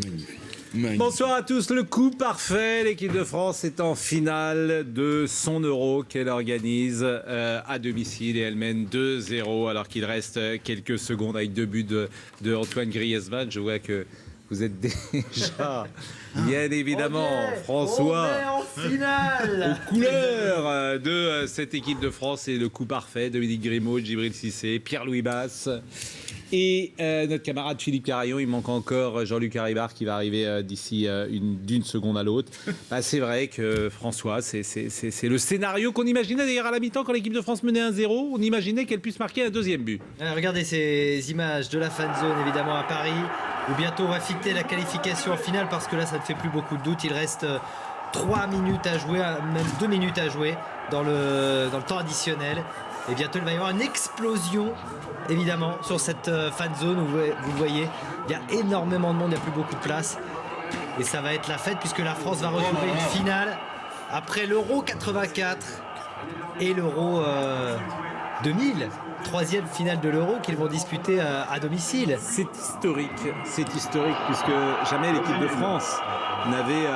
Magnifique. Bonsoir à tous, le coup parfait, l'équipe de France est en finale de son Euro qu'elle organise à domicile et elle mène 2-0 alors qu'il reste quelques secondes avec 2 buts de Antoine Griezmann. Je vois que vous êtes déjà, bien évidemment, François, on est en finale aux couleurs de cette équipe de France. C'est le coup parfait, Dominique Grimaud, Djibril Cissé, Pierre-Louis Basse. Et notre camarade Philippe Carayon, il manque encore Jean-Luc Haribard qui va arriver d'ici d'une seconde à l'autre. Bah, c'est vrai que François, c'est le scénario qu'on imaginait d'ailleurs à la mi-temps quand l'équipe de France menait 1-0. On imaginait qu'elle puisse marquer un deuxième but. Regardez ces images de la fan zone évidemment à Paris où bientôt on va fixer la qualification en finale parce que là ça ne fait plus beaucoup de doute. Il reste 3 minutes à jouer, même 2 minutes à jouer dans le temps additionnel. Et bientôt il va y avoir une explosion évidemment sur cette fan zone où vous le voyez, il y a énormément de monde, il n'y a plus beaucoup de place. Et ça va être la fête puisque la France va retrouver une finale après l'Euro 84 et l'Euro 2000. Troisième finale de l'Euro qu'ils vont disputer à domicile. C'est historique puisque jamais l'équipe de France n'avait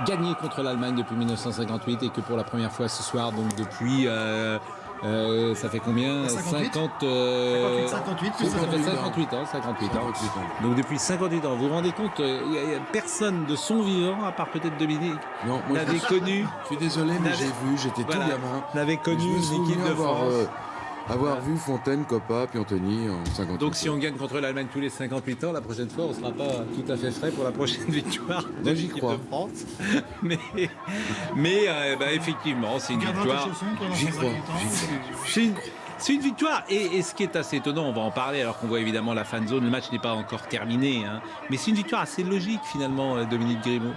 gagné contre l'Allemagne depuis 1958 et que pour la première fois ce soir, donc depuis... ça fait combien 58. 58, ça fait 58 ans. Donc depuis 58 ans, vous vous rendez compte, il n'y a personne de son vivant, à part peut-être Dominique, n'avait connu... Je suis désolé, mais j'ai vu, j'étais tout gamin. N'avait connu une l'équipe de France. Avoir vu Fontaine, Coppa, Piantoni en 58. Donc si on gagne contre l'Allemagne tous les 58 ans, la prochaine fois, on ne sera pas tout à fait frais pour la prochaine victoire de Là, j'y l'équipe crois. de France. mais effectivement, c'est une victoire. J'y crois. C'est une victoire. Et ce qui est assez étonnant, on va en parler alors qu'on voit évidemment la fan zone, le match n'est pas encore terminé. Hein, mais c'est une victoire assez logique finalement, Dominique Grimaud.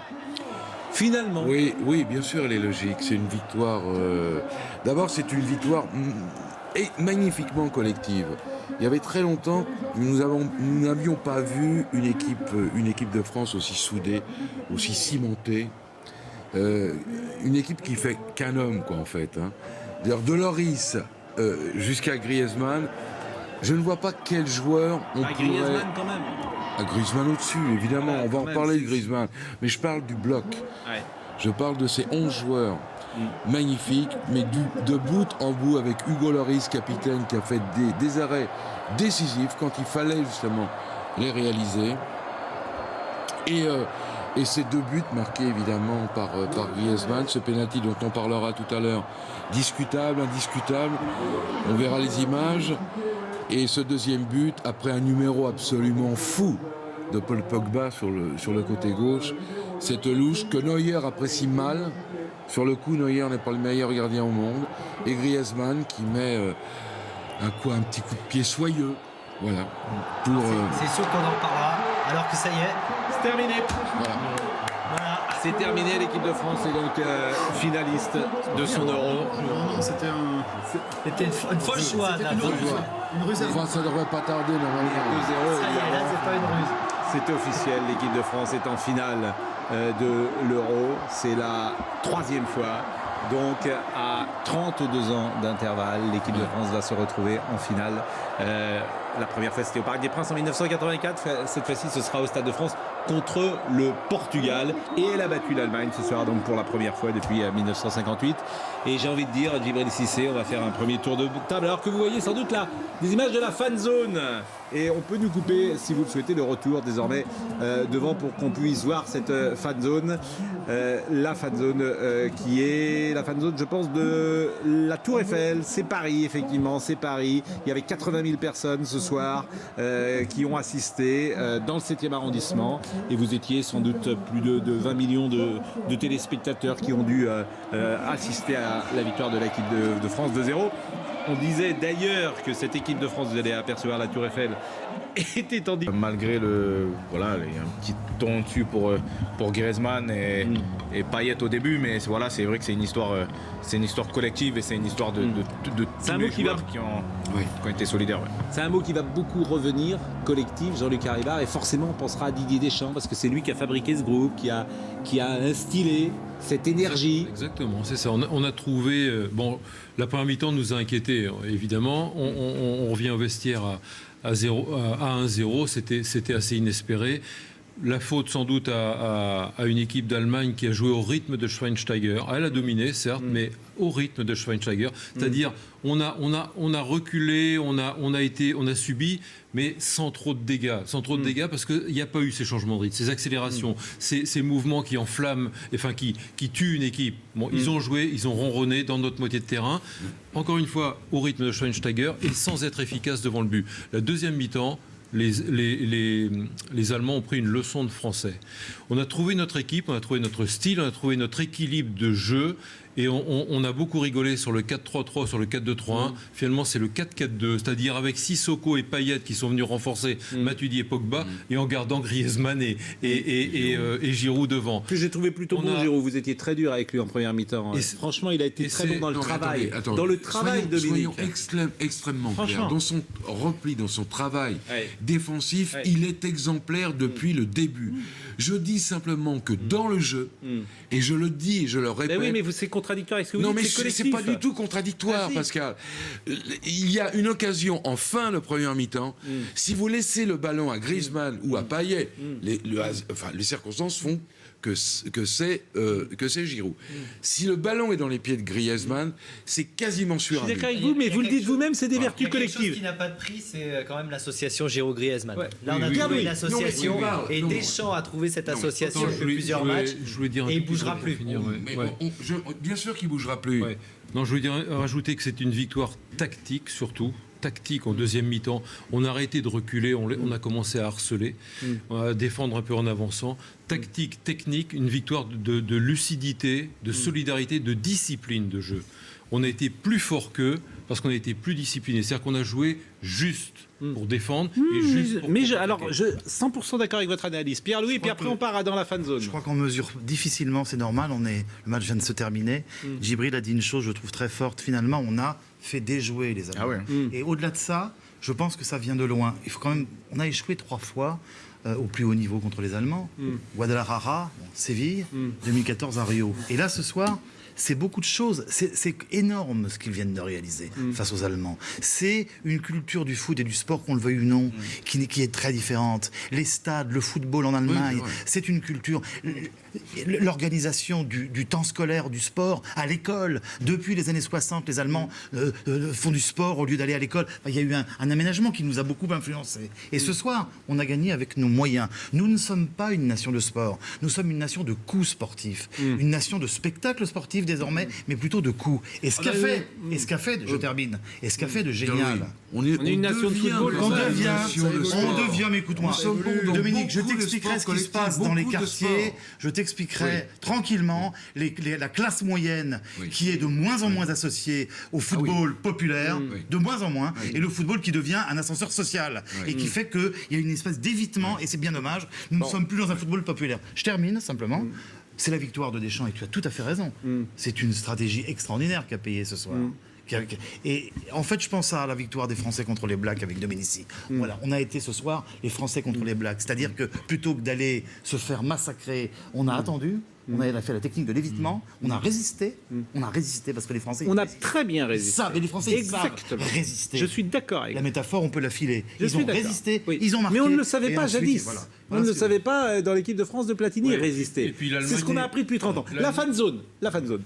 Finalement. Oui, bien sûr, elle est logique. C'est une victoire... D'abord, c'est une victoire... et magnifiquement collective. Il y avait très longtemps, nous n'avions pas vu une équipe de France aussi soudée, aussi cimentée. Une équipe qui fait qu'un homme, quoi, en fait. Hein. D'ailleurs, de Lloris jusqu'à Griezmann, je ne vois pas quel joueur on pourrait... Griezmann quand même. Griezmann au-dessus, évidemment. On va en parler de Griezmann. Mais je parle du bloc. Ouais. Je parle de ces 11 joueurs. Magnifique, mais de bout en bout avec Hugo Lloris, capitaine, qui a fait des arrêts décisifs quand il fallait justement les réaliser. Et ces 2 buts marqués évidemment par Griezmann, ce pénalty dont on parlera tout à l'heure, discutable, indiscutable, on verra les images. Et ce deuxième but, après un numéro absolument fou de Paul Pogba sur le côté gauche, cette louche que Neuer apprécie mal. Sur le coup, Neuer n'est pas le meilleur gardien au monde. Et Griezmann qui met un petit coup de pied soyeux. Voilà. C'est sûr qu'on en parlera, alors que ça y est. C'est terminé. Voilà. C'est terminé, l'équipe de France est donc finaliste de son Euro. Non, c'était une folle choix. une ruse. Enfin, ça ne devrait pas tarder normalement. 2-0. Ça y est, là c'est pas une ruse. C'est officiel, l'équipe de France est en finale de l'Euro. C'est la 3e fois. Donc à 32 ans d'intervalle, l'équipe de France va se retrouver en finale. La première fois c'était au Parc des Princes en 1984. Cette fois-ci ce sera au Stade de France contre le Portugal. Et elle a battu l'Allemagne ce soir donc pour la première fois depuis 1958. Et j'ai envie de dire, Djibril Cissé, on va faire un premier tour de table. Alors que vous voyez sans doute là des images de la fan zone. Et on peut nous couper, si vous le souhaitez, le retour désormais devant pour qu'on puisse voir cette fan zone. La fan zone qui est la fan zone, je pense, de la Tour Eiffel. C'est Paris, effectivement, c'est Paris. Il y avait 80 000 personnes ce soir qui ont assisté dans le 7e arrondissement. Et vous étiez sans doute plus de 20 millions de téléspectateurs qui ont dû assister à la victoire de l'équipe de France 2-0. On disait d'ailleurs que cette équipe de France, vous allez apercevoir la Tour Eiffel, était en... Malgré il y a un petit ton dessus pour Griezmann et Payet au début, mais c'est vrai que c'est une histoire collective et c'est une histoire de tous les joueurs qui ont été solidaires. Ouais. C'est un mot qui va beaucoup revenir, collectif, Jean-Luc Haribard, et forcément on pensera à Didier Deschamps parce que c'est lui qui a fabriqué ce groupe, qui a instillé cette énergie. Exactement, c'est ça. On a trouvé... la première mi-temps nous a inquiétés, évidemment. On revient au vestiaire à 1-0, c'était assez inespéré. La faute sans doute à une équipe d'Allemagne qui a joué au rythme de Schweinsteiger. Elle a dominé, certes, mais au rythme de Schweinsteiger. C'est-à-dire, on a reculé, on a subi, mais sans trop de dégâts. Sans trop de dégâts parce qu'il n'y a pas eu ces changements de rythme, ces accélérations, ces mouvements qui enflamment, enfin qui tuent une équipe. Bon, ils ont joué, ils ont ronronné dans notre moitié de terrain. Encore une fois, au rythme de Schweinsteiger et sans être efficace devant le but. La deuxième mi-temps, les Allemands ont pris une leçon de français. On a trouvé notre équipe, on a trouvé notre style, on a trouvé notre équilibre de jeu et on a beaucoup rigolé sur le 4-3-3, sur le 4-2-3-1. Finalement, c'est le 4-4-2, c'est-à-dire avec Sissoko et Payet qui sont venus renforcer Matuidi et Pogba et en gardant Griezmann et Giroud devant. Que j'ai trouvé plutôt bon, Giroud. Vous étiez très dur avec lui en première mi-temps. Franchement, il a été très bon dans le travail. Attendez. Dans le travail de Dominique. Soyons extrêmement clairs. Dans son repli, dans son travail défensif, il est exemplaire depuis le début. Je dis simplement que dans le jeu, et je le dis et je le répète... Mais oui, mais c'est contradictoire avec ce que vous dites, c'est collectif. C'est pas du tout contradictoire, Pascal. Il y a une occasion en fin de première mi-temps. Si vous laissez le ballon à Griezmann ou à Payet, les circonstances font que c'est Giroud. Si le ballon est dans les pieds de Griezmann, c'est quasiment sûr. Je suis d'accord avec vous, mais vous le dites vous-même, c'est des vertus collectives. Quelque chose qui n'a pas de prix, c'est quand même l'association Giroud-Griezmann. Ouais. Là, on a trouvé une association et Deschamps a trouvé cette association depuis plusieurs matchs et il ne bougera plus. Bien sûr qu'il ne bougera plus. Ouais. Non, je veux rajouter que c'est une victoire tactique surtout. Tactique en deuxième mi-temps. On a arrêté de reculer, on a commencé à harceler, à défendre un peu en avançant. Tactique, technique, une victoire de lucidité, de solidarité, de discipline de jeu. On a été plus fort qu'eux parce qu'on a été plus discipliné. C'est-à-dire qu'on a joué juste pour défendre et juste pour... Alors, je 100% d'accord avec votre analyse. Pierre-Louis, puis après on part dans la fan zone. Je crois qu'on mesure difficilement, c'est normal. Le match vient de se terminer. Djibril a dit une chose, je trouve très forte. Finalement, on a fait déjouer les Allemands. Ah ouais. Et au-delà de ça, je pense que ça vient de loin. Il faut quand même, on a échoué 3 fois au plus haut niveau contre les Allemands. Guadalajara, Séville, 2014 à Rio. Et là, ce soir, c'est beaucoup de choses. C'est énorme ce qu'ils viennent de réaliser face aux Allemands. C'est une culture du foot et du sport, qu'on le veuille ou non, qui est très différente. Les stades, le football en Allemagne, c'est une culture. L'organisation du temps scolaire, du sport à l'école. Depuis les années 60, les Allemands font du sport au lieu d'aller à l'école. Il y a eu un aménagement qui nous a beaucoup influencés. Et ce soir, on a gagné avec nos moyens. Nous ne sommes pas une nation de sport. Nous sommes une nation de coups sportifs. Une nation de spectacles sportifs désormais, mais plutôt de coups. Et ce qu'a fait, je termine, et ce qu'a fait de génial... On est une nation de football. On devient, mais écoute-moi, Dominique, je t'expliquerai ce qui se passe dans les quartiers, je t'expliquerai tranquillement la classe moyenne qui est de moins en moins associée au football populaire, de moins en moins, et le football qui devient un ascenseur social, et qui fait qu'il y a une espèce d'évitement, et c'est bien dommage, nous ne sommes plus dans un football populaire. Je termine simplement. C'est la victoire de Deschamps, et tu as tout à fait raison. C'est une stratégie extraordinaire qu'a payé ce soir. Et en fait, je pense à la victoire des Français contre les Blacks avec Domenici. Voilà, on a été ce soir les Français contre les Blacks. C'est-à-dire que plutôt que d'aller se faire massacrer, on a attendu. On a fait la technique de l'évitement, on a résisté parce que les Français... On a très bien résisté. Mais les Français, ils savent résister. Je suis d'accord avec la métaphore, on peut la filer. Ils ont résisté, ils ont marqué. Mais on ne le savait pas jadis. Voilà. On ne le savait pas dans l'équipe de France de Platini résister. C'est ce qu'on a appris depuis 30 ans. La fan zone.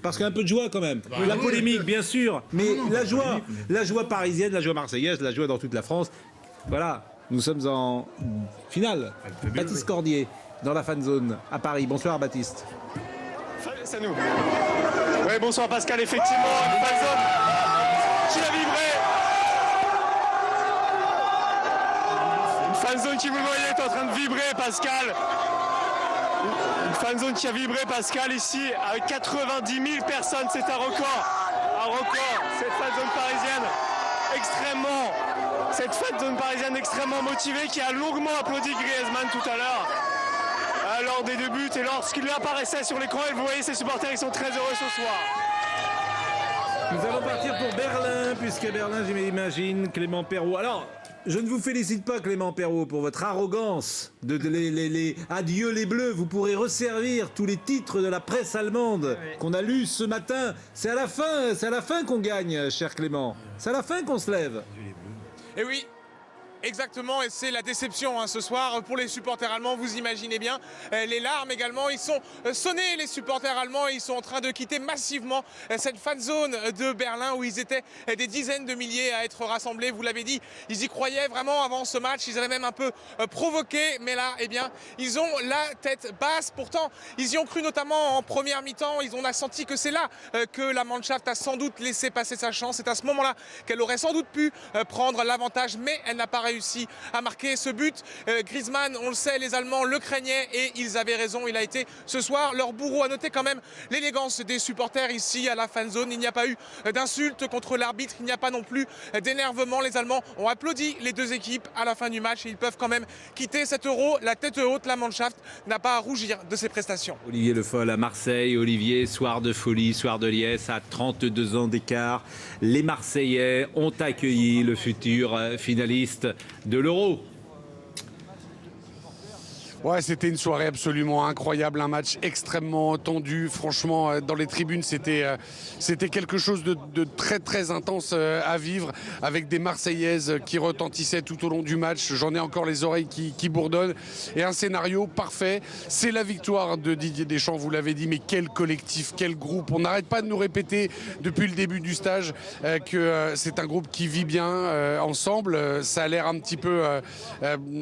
Parce qu'il y a un peu de joie quand même. La polémique, bien sûr, mais la joie parisienne, la joie marseillaise, la joie dans toute la France. Voilà, nous sommes en finale. Baptiste Cordier dans la fan zone à Paris. Bonsoir Baptiste. C'est à nous. Oui, bonsoir Pascal, effectivement, une fan zone qui a vibré. Une fan zone qui, vous le voyez, est en train de vibrer, Pascal. Une fan zone qui a vibré, Pascal, ici, avec 90 000 personnes, c'est un record. Un record, cette fan zone parisienne extrêmement motivée, qui a longuement applaudi Griezmann tout à l'heure. Lors des 2 buts et lorsqu'il apparaissait sur l'écran, et vous voyez ces supporters, ils sont très heureux ce soir. Nous allons partir pour Berlin, puisque Berlin, j'imagine, Clément Perrault. Alors, je ne vous félicite pas, Clément Perrault, pour votre arrogance. Adieu les Bleus, vous pourrez resservir tous les titres de la presse allemande qu'on a lus ce matin. C'est à la fin qu'on gagne, cher Clément. C'est à la fin qu'on se lève. Et oui, Exactement, et c'est la déception ce soir pour les supporters allemands, vous imaginez bien. Les larmes également, ils sont sonnés, les supporters allemands, et ils sont en train de quitter massivement cette fan zone de Berlin où ils étaient des dizaines de milliers à être rassemblés. Vous l'avez dit, ils y croyaient vraiment avant ce match, ils avaient même un peu provoqué, mais là, eh bien, ils ont la tête basse. Pourtant, ils y ont cru notamment en première mi-temps, on a senti que c'est là que la Mannschaft a sans doute laissé passer sa chance. C'est à ce moment-là qu'elle aurait sans doute pu prendre l'avantage, mais elle n'a pas réussi à marquer ce but. Griezmann, on le sait, les Allemands le craignaient et ils avaient raison. Il a été ce soir leur bourreau. À noter quand même l'élégance des supporters ici à la fan zone. Il n'y a pas eu d'insultes contre l'arbitre, il n'y a pas non plus d'énervement. Les Allemands ont applaudi les deux équipes à la fin du match et ils peuvent quand même quitter cet Euro la tête haute. La Mannschaft n'a pas à rougir de ses prestations. Olivier Le Foll à Marseille. Olivier, soir de folie, soir de liesse, à 32 ans d'écart. Les Marseillais ont accueilli le futur finaliste de l'Euro. Ouais, c'était une soirée absolument incroyable, un match extrêmement tendu. Franchement, dans les tribunes, c'était quelque chose de très très intense à vivre, avec des Marseillaises qui retentissaient tout au long du match. J'en ai encore les oreilles qui bourdonnent. Et un scénario parfait. C'est la victoire de Didier Deschamps, vous l'avez dit, mais quel collectif, quel groupe. On n'arrête pas de nous répéter depuis le début du stage que c'est un groupe qui vit bien ensemble. Ça a l'air un petit peu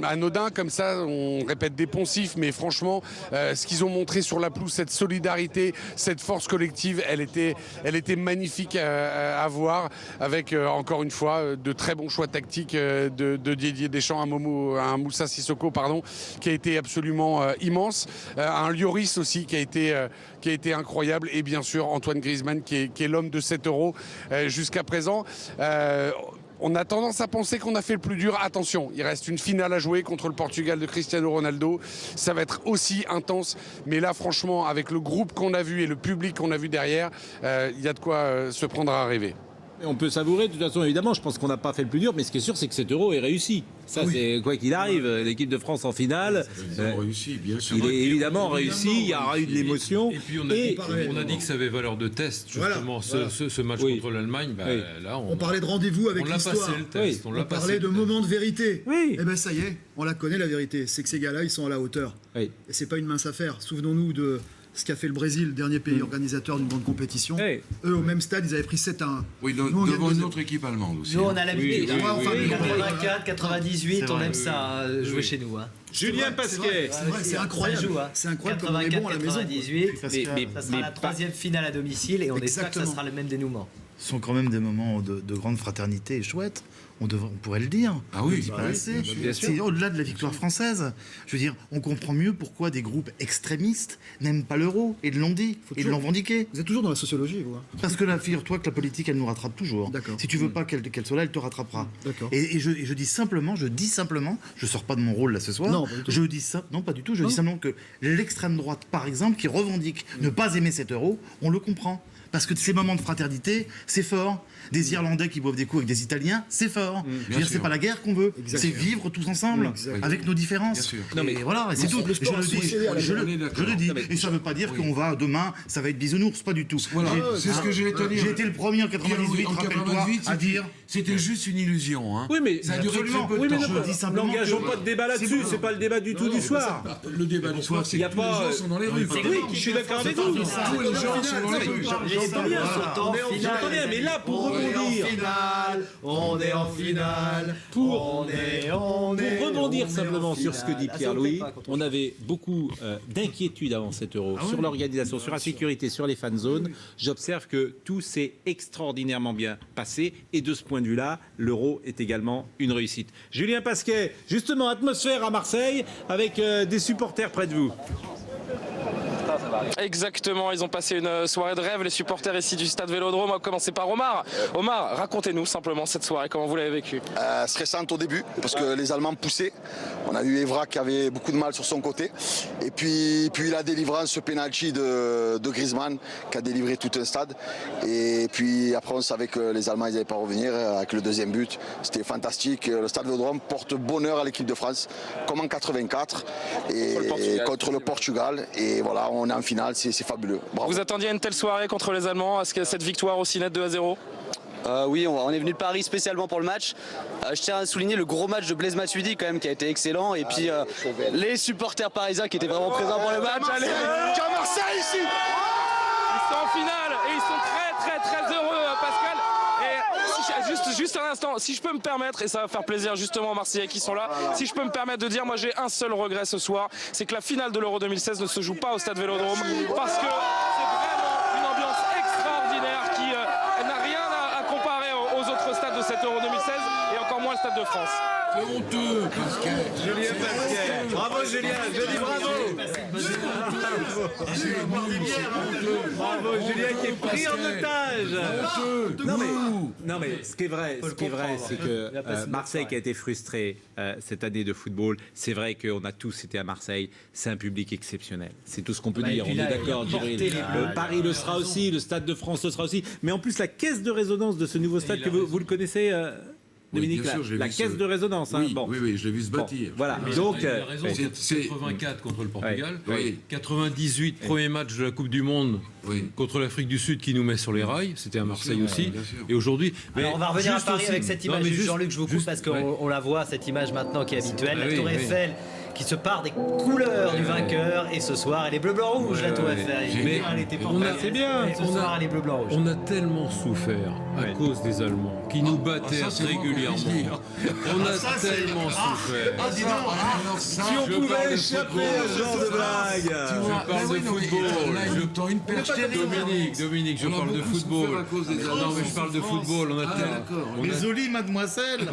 anodin comme ça, on répète des poncif, mais franchement, ce qu'ils ont montré sur la pelouse, cette solidarité, cette force collective, elle était magnifique à voir, avec encore une fois de très bons choix tactiques de Didier Deschamps, un Moussa Sissoko, qui a été absolument immense, un Lloris aussi qui a été incroyable, et bien sûr Antoine Griezmann qui est l'homme de cet Euro jusqu'à présent. On a tendance à penser qu'on a fait le plus dur. Attention, il reste une finale à jouer contre le Portugal de Cristiano Ronaldo. Ça va être aussi intense. Mais là, franchement, avec le groupe qu'on a vu et le public qu'on a vu derrière, il y a de quoi se prendre à rêver. On peut savourer, de toute façon, évidemment, je pense qu'on n'a pas fait le plus dur, mais ce qui est sûr, c'est que cet Euro est réussi. Ça, c'est quoi qu'il arrive, l'équipe de France en finale. Ils ont réussi, bien sûr. Il est évidemment réussi, il y aura eu de l'émotion. Et puis on a dit que ça avait valeur de test, justement, ce match contre l'Allemagne. Là, on parlait de rendez-vous avec l'histoire. On l'a passé le test. On parlait de moment de vérité. Oui. Et bien ça y est, on la connaît la vérité. C'est que ces gars-là, ils sont à la hauteur. Oui. Et c'est pas une mince affaire. Souvenons-nous de ce qu'a fait le Brésil, dernier pays organisateur d'une grande compétition. Hey. Eux, au même stade, ils avaient pris 7-1. Oui, devant une autre équipe allemande aussi. Nous, on a l'habitude. 84, 98, on aime ça, jouer chez nous. Julien Pasquet. C'est vrai, c'est incroyable. C'est incroyable comme on est bon à la maison. 98, ça sera la troisième finale à domicile et on espère que ça sera le même dénouement. Ce sont quand même des moments de grande fraternité et chouettes. On pourrait le dire. Ah oui, c'est au-delà de la victoire française. Je veux dire, on comprend mieux pourquoi des groupes extrémistes n'aiment pas l'euro. Et l'ont dit, et l'ont vendiqué. Vous êtes toujours dans la sociologie, vous. Parce que là, figure-toi que la politique, elle nous rattrape toujours. D'accord. Si tu veux pas qu'elle soit là, elle te rattrapera. D'accord. Et je dis simplement, je sors pas de mon rôle là ce soir. Non, pas du tout. Je dis ça, non pas du tout. Je dis simplement que l'extrême droite, par exemple, qui revendique ne pas aimer cet euro, on le comprend. Parce que ces moments de fraternité, c'est fort. Des Irlandais qui boivent des coups avec des Italiens, c'est fort. Je veux dire, c'est pas la guerre qu'on veut, c'est vivre tous ensemble, avec nos différences. Non, mais voilà, c'est tout. Je le dis. Et ça veut pas dire qu'on va demain, ça va être bisounours, pas du tout. Voilà, c'est ce que j'allais te dire. J'ai été le premier en 98, rappelle-toi, à dire. C'était juste une illusion. Hein. Oui, mais ça a duré très peu de temps. N'engageons pas de débat là-dessus, c'est pas le débat du tout du soir. Le débat du soir, c'est que tous les gens sont dans les rues. Je suis d'accord avec vous. Tous les gens sont dans les rues. J'entends bien, mais là, pour rebondir. On est en finale. Pour rebondir simplement sur ce que dit Pierre-Louis, on avait beaucoup d'inquiétudes avant cet Euro sur l'organisation, sur la sécurité, sur les fan zones. J'observe que tout s'est extraordinairement bien passé et de ce point de vue-là, l'Euro est également une réussite. Julien Pasquet, justement, atmosphère à Marseille avec des supporters près de vous. Exactement, ils ont passé une soirée de rêve, les supporters ici du stade Vélodrome. On va commencer par Omar. Omar, racontez-nous simplement cette soirée, comment vous l'avez vécue. Stressante au début, parce que les Allemands poussaient. On a eu Evra qui avait beaucoup de mal sur son côté. Et puis la délivrance, ce penalty de Griezmann qui a délivré tout un stade. Et puis après, on savait que les Allemands n'allaient pas revenir avec le deuxième but. C'était fantastique. Le stade Vélodrome porte bonheur à l'équipe de France, comme en 84, et contre le Portugal. Et voilà, on est en finale, c'est fabuleux. Bravo. Vous attendiez à une telle soirée contre les Allemands, à ce que cette victoire aussi nette 2-0 ? Oui, on est venu de Paris spécialement pour le match. Je tiens à souligner le gros match de Blaise Matuidi quand même qui a été excellent. Et puis les supporters parisiens qui étaient vraiment présents pour le match. Allez, Marseille ici. Ils sont en finale et ils sont très heureux, Pascal. Et juste un instant, si je peux me permettre, et ça va faire plaisir justement aux Marseillais qui sont là, si je peux me permettre de dire, moi j'ai un seul regret ce soir, c'est que la finale de l'Euro 2016 ne se joue pas au Stade Vélodrome, parce que c'est vraiment une ambiance extraordinaire qui n'a rien à comparer aux autres stades de cette Euro 2016 et encore moins le Stade de France. C'est honteux, Pascal. Julien Pascal. Bravo Julien, je dis bravo. Bravo Julien qui est pris en otage. Non mais ce qui est vrai, c'est que Marseille qui a été frustré cette année de football, c'est vrai qu'on a tous été à Marseille, c'est un public exceptionnel. C'est tout ce qu'on peut dire, on est d'accord, Paris le sera aussi, le Stade de France le sera aussi, mais en plus la caisse de résonance de ce nouveau stade que vous le connaissez Dominique, oui, la caisse de résonance. Hein. Oui, je l'ai vu se bâtir. Bon, voilà. Donc, c'est 84 contre le Portugal, 98 premier match de la Coupe du Monde contre l'Afrique du Sud qui nous met sur les rails. C'était à Marseille aussi. Et aujourd'hui, alors on va revenir à Paris avec cette image. Jean-Luc, je vous coupe parce qu'on la voit, cette image maintenant qui est habituelle. La Tour Eiffel qui se part des couleurs du vainqueur, et ce soir elle est bleu blanc rouge, la Tour Eiffel. Mais c'est bien. Ce soir elle est bleu blanc rouge. On a tellement souffert à cause des Allemands qui nous battaient régulièrement. On a tellement souffert. Si on pouvait échapper à ce genre de blague. Je parle de football. Dominique, je parle de football. Non mais je parle de football. On a tellement. Mais Zoli, mademoiselle.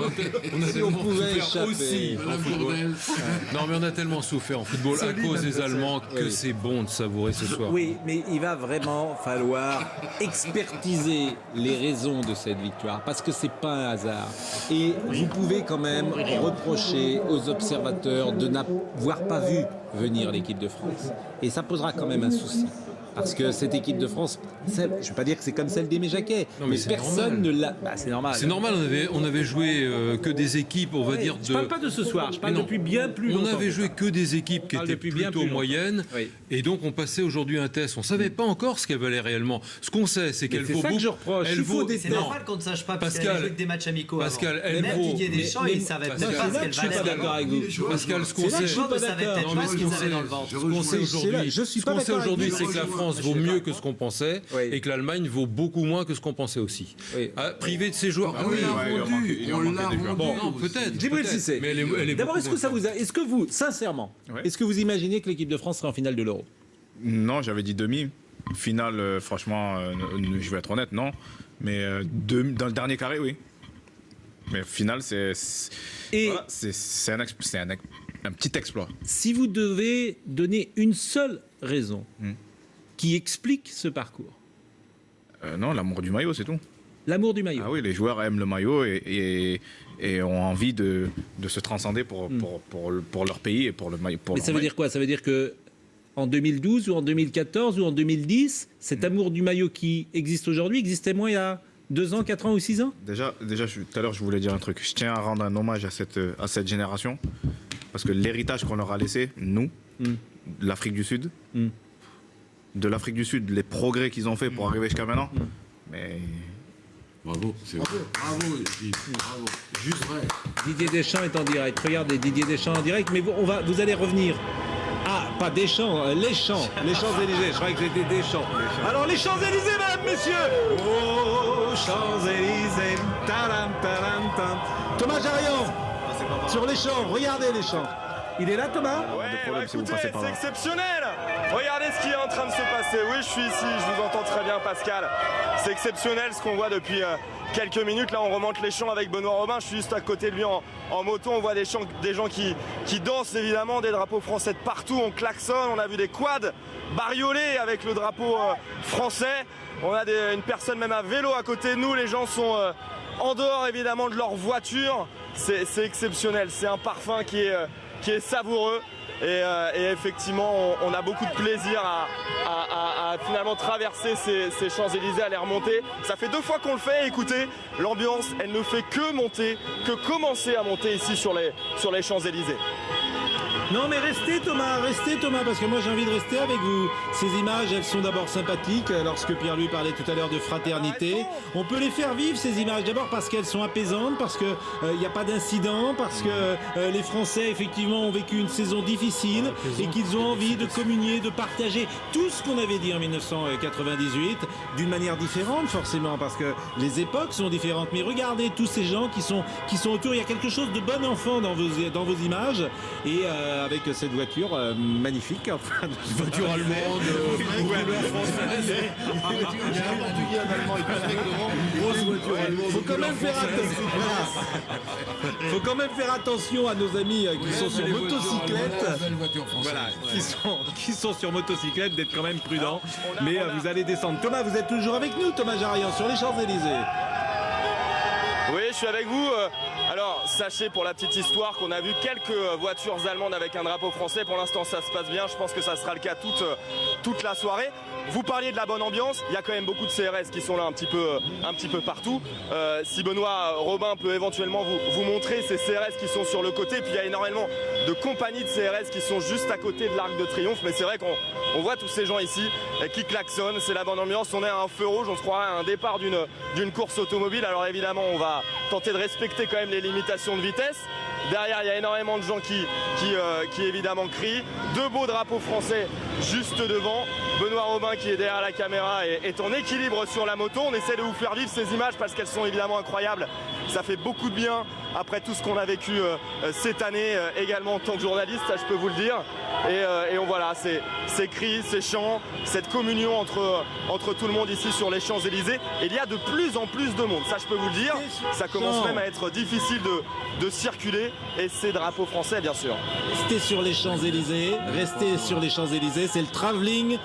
Si on pouvait échapper aussi en football. Non mais on a tellement souffert en football à cause des Allemands que c'est bon de savourer ce soir. Oui, mais il va vraiment falloir expertiser les raisons de cette victoire, parce que c'est pas un hasard. Et vous pouvez quand même reprocher aux observateurs de n'avoir pas vu venir l'équipe de France. Et ça posera quand même un souci. Parce que cette équipe de France, je ne vais pas dire que c'est comme celle d'Aimé Jacquet, mais personne ne l'a. C'est normal. C'est normal, on avait joué que des équipes, on va dire. Je ne parle pas de ce soir, je parle depuis bien plus longtemps. On avait joué que des équipes qui étaient plutôt moyennes, et donc on passait aujourd'hui un test. On ne savait pas encore ce qu'elle valait réellement. Ce qu'on sait, c'est qu'elle vaut beaucoup. C'est ça que je reproche. C'est normal qu'on ne sache pas, parce qu'elle a joué que des matchs amicaux. Pascal, elle vaut. Même Didier Deschamps, il ne savait pas ce qu'elle valait. Je ne suis pas d'accord avec vous. Pascal, ce qu'on sait, aujourd'hui, c'est que la France vaut mieux que ce qu'on pensait, et que l'Allemagne vaut beaucoup moins que ce qu'on pensait aussi. Privé de ses joueurs. On l'a vendu. Bon, peut-être. Djibril Cissé. D'abord, est-ce que vous, sincèrement, est-ce que vous imaginez que l'équipe de France sera en finale de l'Euro? Non, j'avais dit demi. Finale, franchement, je vais être honnête, non. Mais dans le dernier carré, oui. Mais finale, c'est un petit exploit. Si vous devez donner une seule raison qui explique ce parcours. Non, l'amour du maillot, c'est tout. L'amour du maillot. Ah oui, les joueurs aiment le maillot et ont envie de se transcender pour leur pays et pour le maillot. Mais ça veut dire quoi? Ça veut dire que en 2012 ou en 2014 ou en 2010, cet amour du maillot qui existe aujourd'hui existait moins il y a 2 ans, 4 ans ou 6 ans? Déjà tout à l'heure, je voulais dire un truc. Je tiens à rendre un hommage à cette génération, parce que l'héritage qu'on leur a laissé, nous, de l'Afrique du Sud, les progrès qu'ils ont fait pour arriver jusqu'à maintenant, mais... Bravo, c'est vrai. Bravo. Juste vrai. Didier Deschamps est en direct. Regardez, Didier Deschamps en direct, mais vous allez revenir. Ah, pas Deschamps, les Champs-Élysées. Je croyais que c'était Deschamps. Alors, les Champs-Élysées, mesdames, messieurs. Oh, Champs-Élysées. Taram, taram, tam. Thomas Jarion, sur les Champs. Regardez les Champs. Il est là, Thomas? Écoutez, c'est exceptionnel. Regardez ce qui est en train de se passer. Oui, je suis ici, je vous entends très bien, Pascal. C'est exceptionnel ce qu'on voit depuis quelques minutes. Là, on remonte les champs avec Benoît Robin. Je suis juste à côté de lui en moto. On voit des gens qui dansent, évidemment, des drapeaux français de partout. On klaxonne, on a vu des quads bariolés avec le drapeau français. On a une personne même à vélo à côté de nous. Les gens sont en dehors, évidemment, de leur voiture. C'est exceptionnel. C'est un parfum qui est savoureux. Et effectivement, on a beaucoup de plaisir à finalement traverser ces Champs-Élysées, à les remonter. Ça fait 2 fois qu'on le fait. Écoutez, l'ambiance, elle ne fait que monter, que commencer à monter ici sur les Champs-Élysées. Non mais restez Thomas, parce que moi j'ai envie de rester avec vous. Ces images, elles sont d'abord sympathiques, lorsque Pierre-Louis parlait tout à l'heure de fraternité. On peut les faire vivre ces images, d'abord parce qu'elles sont apaisantes, parce qu'il n'y a pas d'incident, parce que les Français effectivement ont vécu une saison difficile et qu'ils ont envie de communier, de partager tout ce qu'on avait dit en 1998, d'une manière différente forcément, parce que les époques sont différentes. Mais regardez tous ces gens qui sont autour, il y a quelque chose de bon enfant dans vos images, et avec cette voiture magnifique, enfin, voiture allemande, couleur française. Il y a un portugais, un allemand, une grosse voiture allemande. Faut quand même faire attention à nos amis qui sont sur motocyclette. Voilà, qui sont sur motocyclette, d'être quand même prudents. Mais vous allez descendre. Thomas, vous êtes toujours avec nous, Thomas Jarrian, sur les Champs-Élysées. Oui, je suis avec vous. Alors, sachez pour la petite histoire qu'on a vu quelques voitures allemandes avec un drapeau français. Pour l'instant, ça se passe bien. Je pense que ça sera le cas toute la soirée. Vous parliez de la bonne ambiance. Il y a quand même beaucoup de CRS qui sont là un petit peu partout. Si Benoît Robin peut éventuellement vous montrer ces CRS qui sont sur le côté. Puis il y a énormément de compagnies de CRS qui sont juste à côté de l'Arc de Triomphe. Mais c'est vrai qu'on voit tous ces gens ici qui klaxonnent. C'est la bonne ambiance. On est à un feu rouge. On se croirait à un départ d'une course automobile. Alors évidemment, on va tenter de respecter quand même les limitations de vitesse. Derrière, il y a énormément de gens qui évidemment crient. Deux beaux drapeaux français juste devant. Benoît Robin qui est derrière la caméra est en équilibre sur la moto. On essaie de vous faire vivre ces images parce qu'elles sont évidemment incroyables. Ça fait beaucoup de bien après tout ce qu'on a vécu cette année également en tant que journaliste, ça je peux vous le dire. Et on voilà, ces cris, ces chants, cette communion entre tout le monde ici sur les Champs-Élysées. Et il y a de plus en plus de monde, ça je peux vous le dire. Ça commence même à être difficile de circuler. Et ces drapeaux français bien sûr. Restez sur les Champs-Élysées, c'est le travelling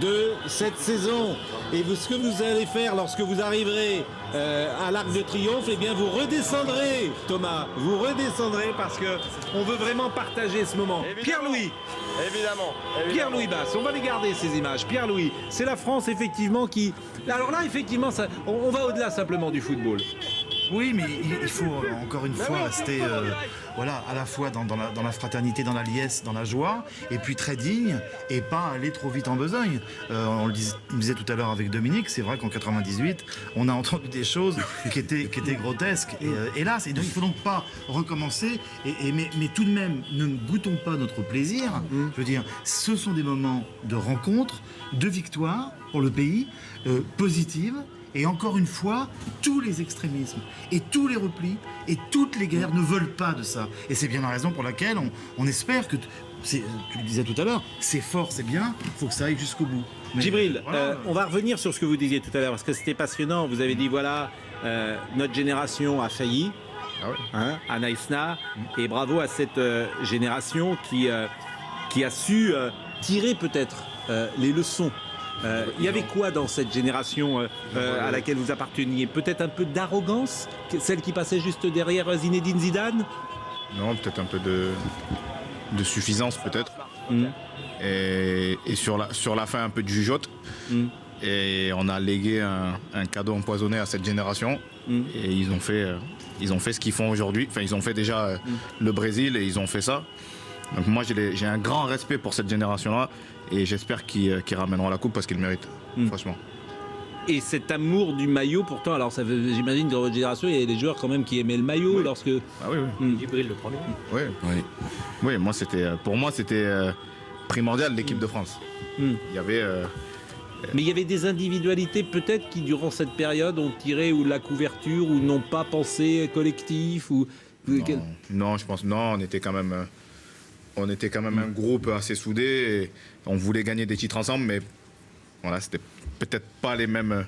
de cette saison. Et ce que vous allez faire lorsque vous arriverez à l'Arc de Triomphe, eh bien vous redescendrez, Thomas, parce que on veut vraiment partager ce moment. Pierre-Louis. Évidemment. Pierre-Louis Basse, on va les garder ces images. Pierre-Louis, c'est la France effectivement qui... Alors là effectivement, on va au-delà simplement du football. Oui, mais il faut encore une fois rester à la fois dans la fraternité, dans la liesse, dans la joie, et puis très digne, et pas aller trop vite en besogne. On le disait tout à l'heure avec Dominique, c'est vrai qu'en 98, on a entendu des choses qui étaient grotesques. Et hélas, il ne faut donc pas recommencer, mais tout de même, ne goûtons pas notre plaisir. Je veux dire, ce sont des moments de rencontre, de victoire pour le pays, positive. Et encore une fois, tous les extrémismes et tous les replis et toutes les guerres ne veulent pas de ça. Et c'est bien la raison pour laquelle on espère que, tu le disais tout à l'heure, c'est fort, c'est bien, il faut que ça aille jusqu'au bout. Mais Djibril, voilà. on va revenir sur ce que vous disiez tout à l'heure, parce que c'était passionnant. Vous avez dit, voilà, notre génération a failli, à Naïsna, et bravo à cette génération qui a su tirer peut-être les leçons. Il y avait quoi dans cette génération à laquelle vous apparteniez? Peut-être un peu d'arrogance, celle qui passait juste derrière Zinedine Zidane? Non, peut-être un peu de suffisance peut-être. Et sur la fin un peu de jugeote. Et on a légué un cadeau empoisonné à cette génération. Et ils ont fait ce qu'ils font aujourd'hui. Enfin, ils ont fait déjà le Brésil et ils ont fait ça. Donc moi j'ai un grand respect pour cette génération-là et j'espère qu'ils ramèneront la coupe parce qu'ils le méritent, franchement. Et cet amour du maillot, pourtant, alors j'imagine que dans votre génération, il y a des joueurs quand même qui aimaient le maillot lorsque... Ah oui. Djibril le premier. Oui, pour moi c'était primordial l'équipe de France. Il y avait... Mais il y avait des individualités peut-être qui durant cette période ont tiré ou la couverture ou n'ont pas pensé collectif ou... Non, je pense non, on était quand même un groupe assez soudé et on voulait gagner des titres ensemble, mais voilà, c'était peut-être pas les mêmes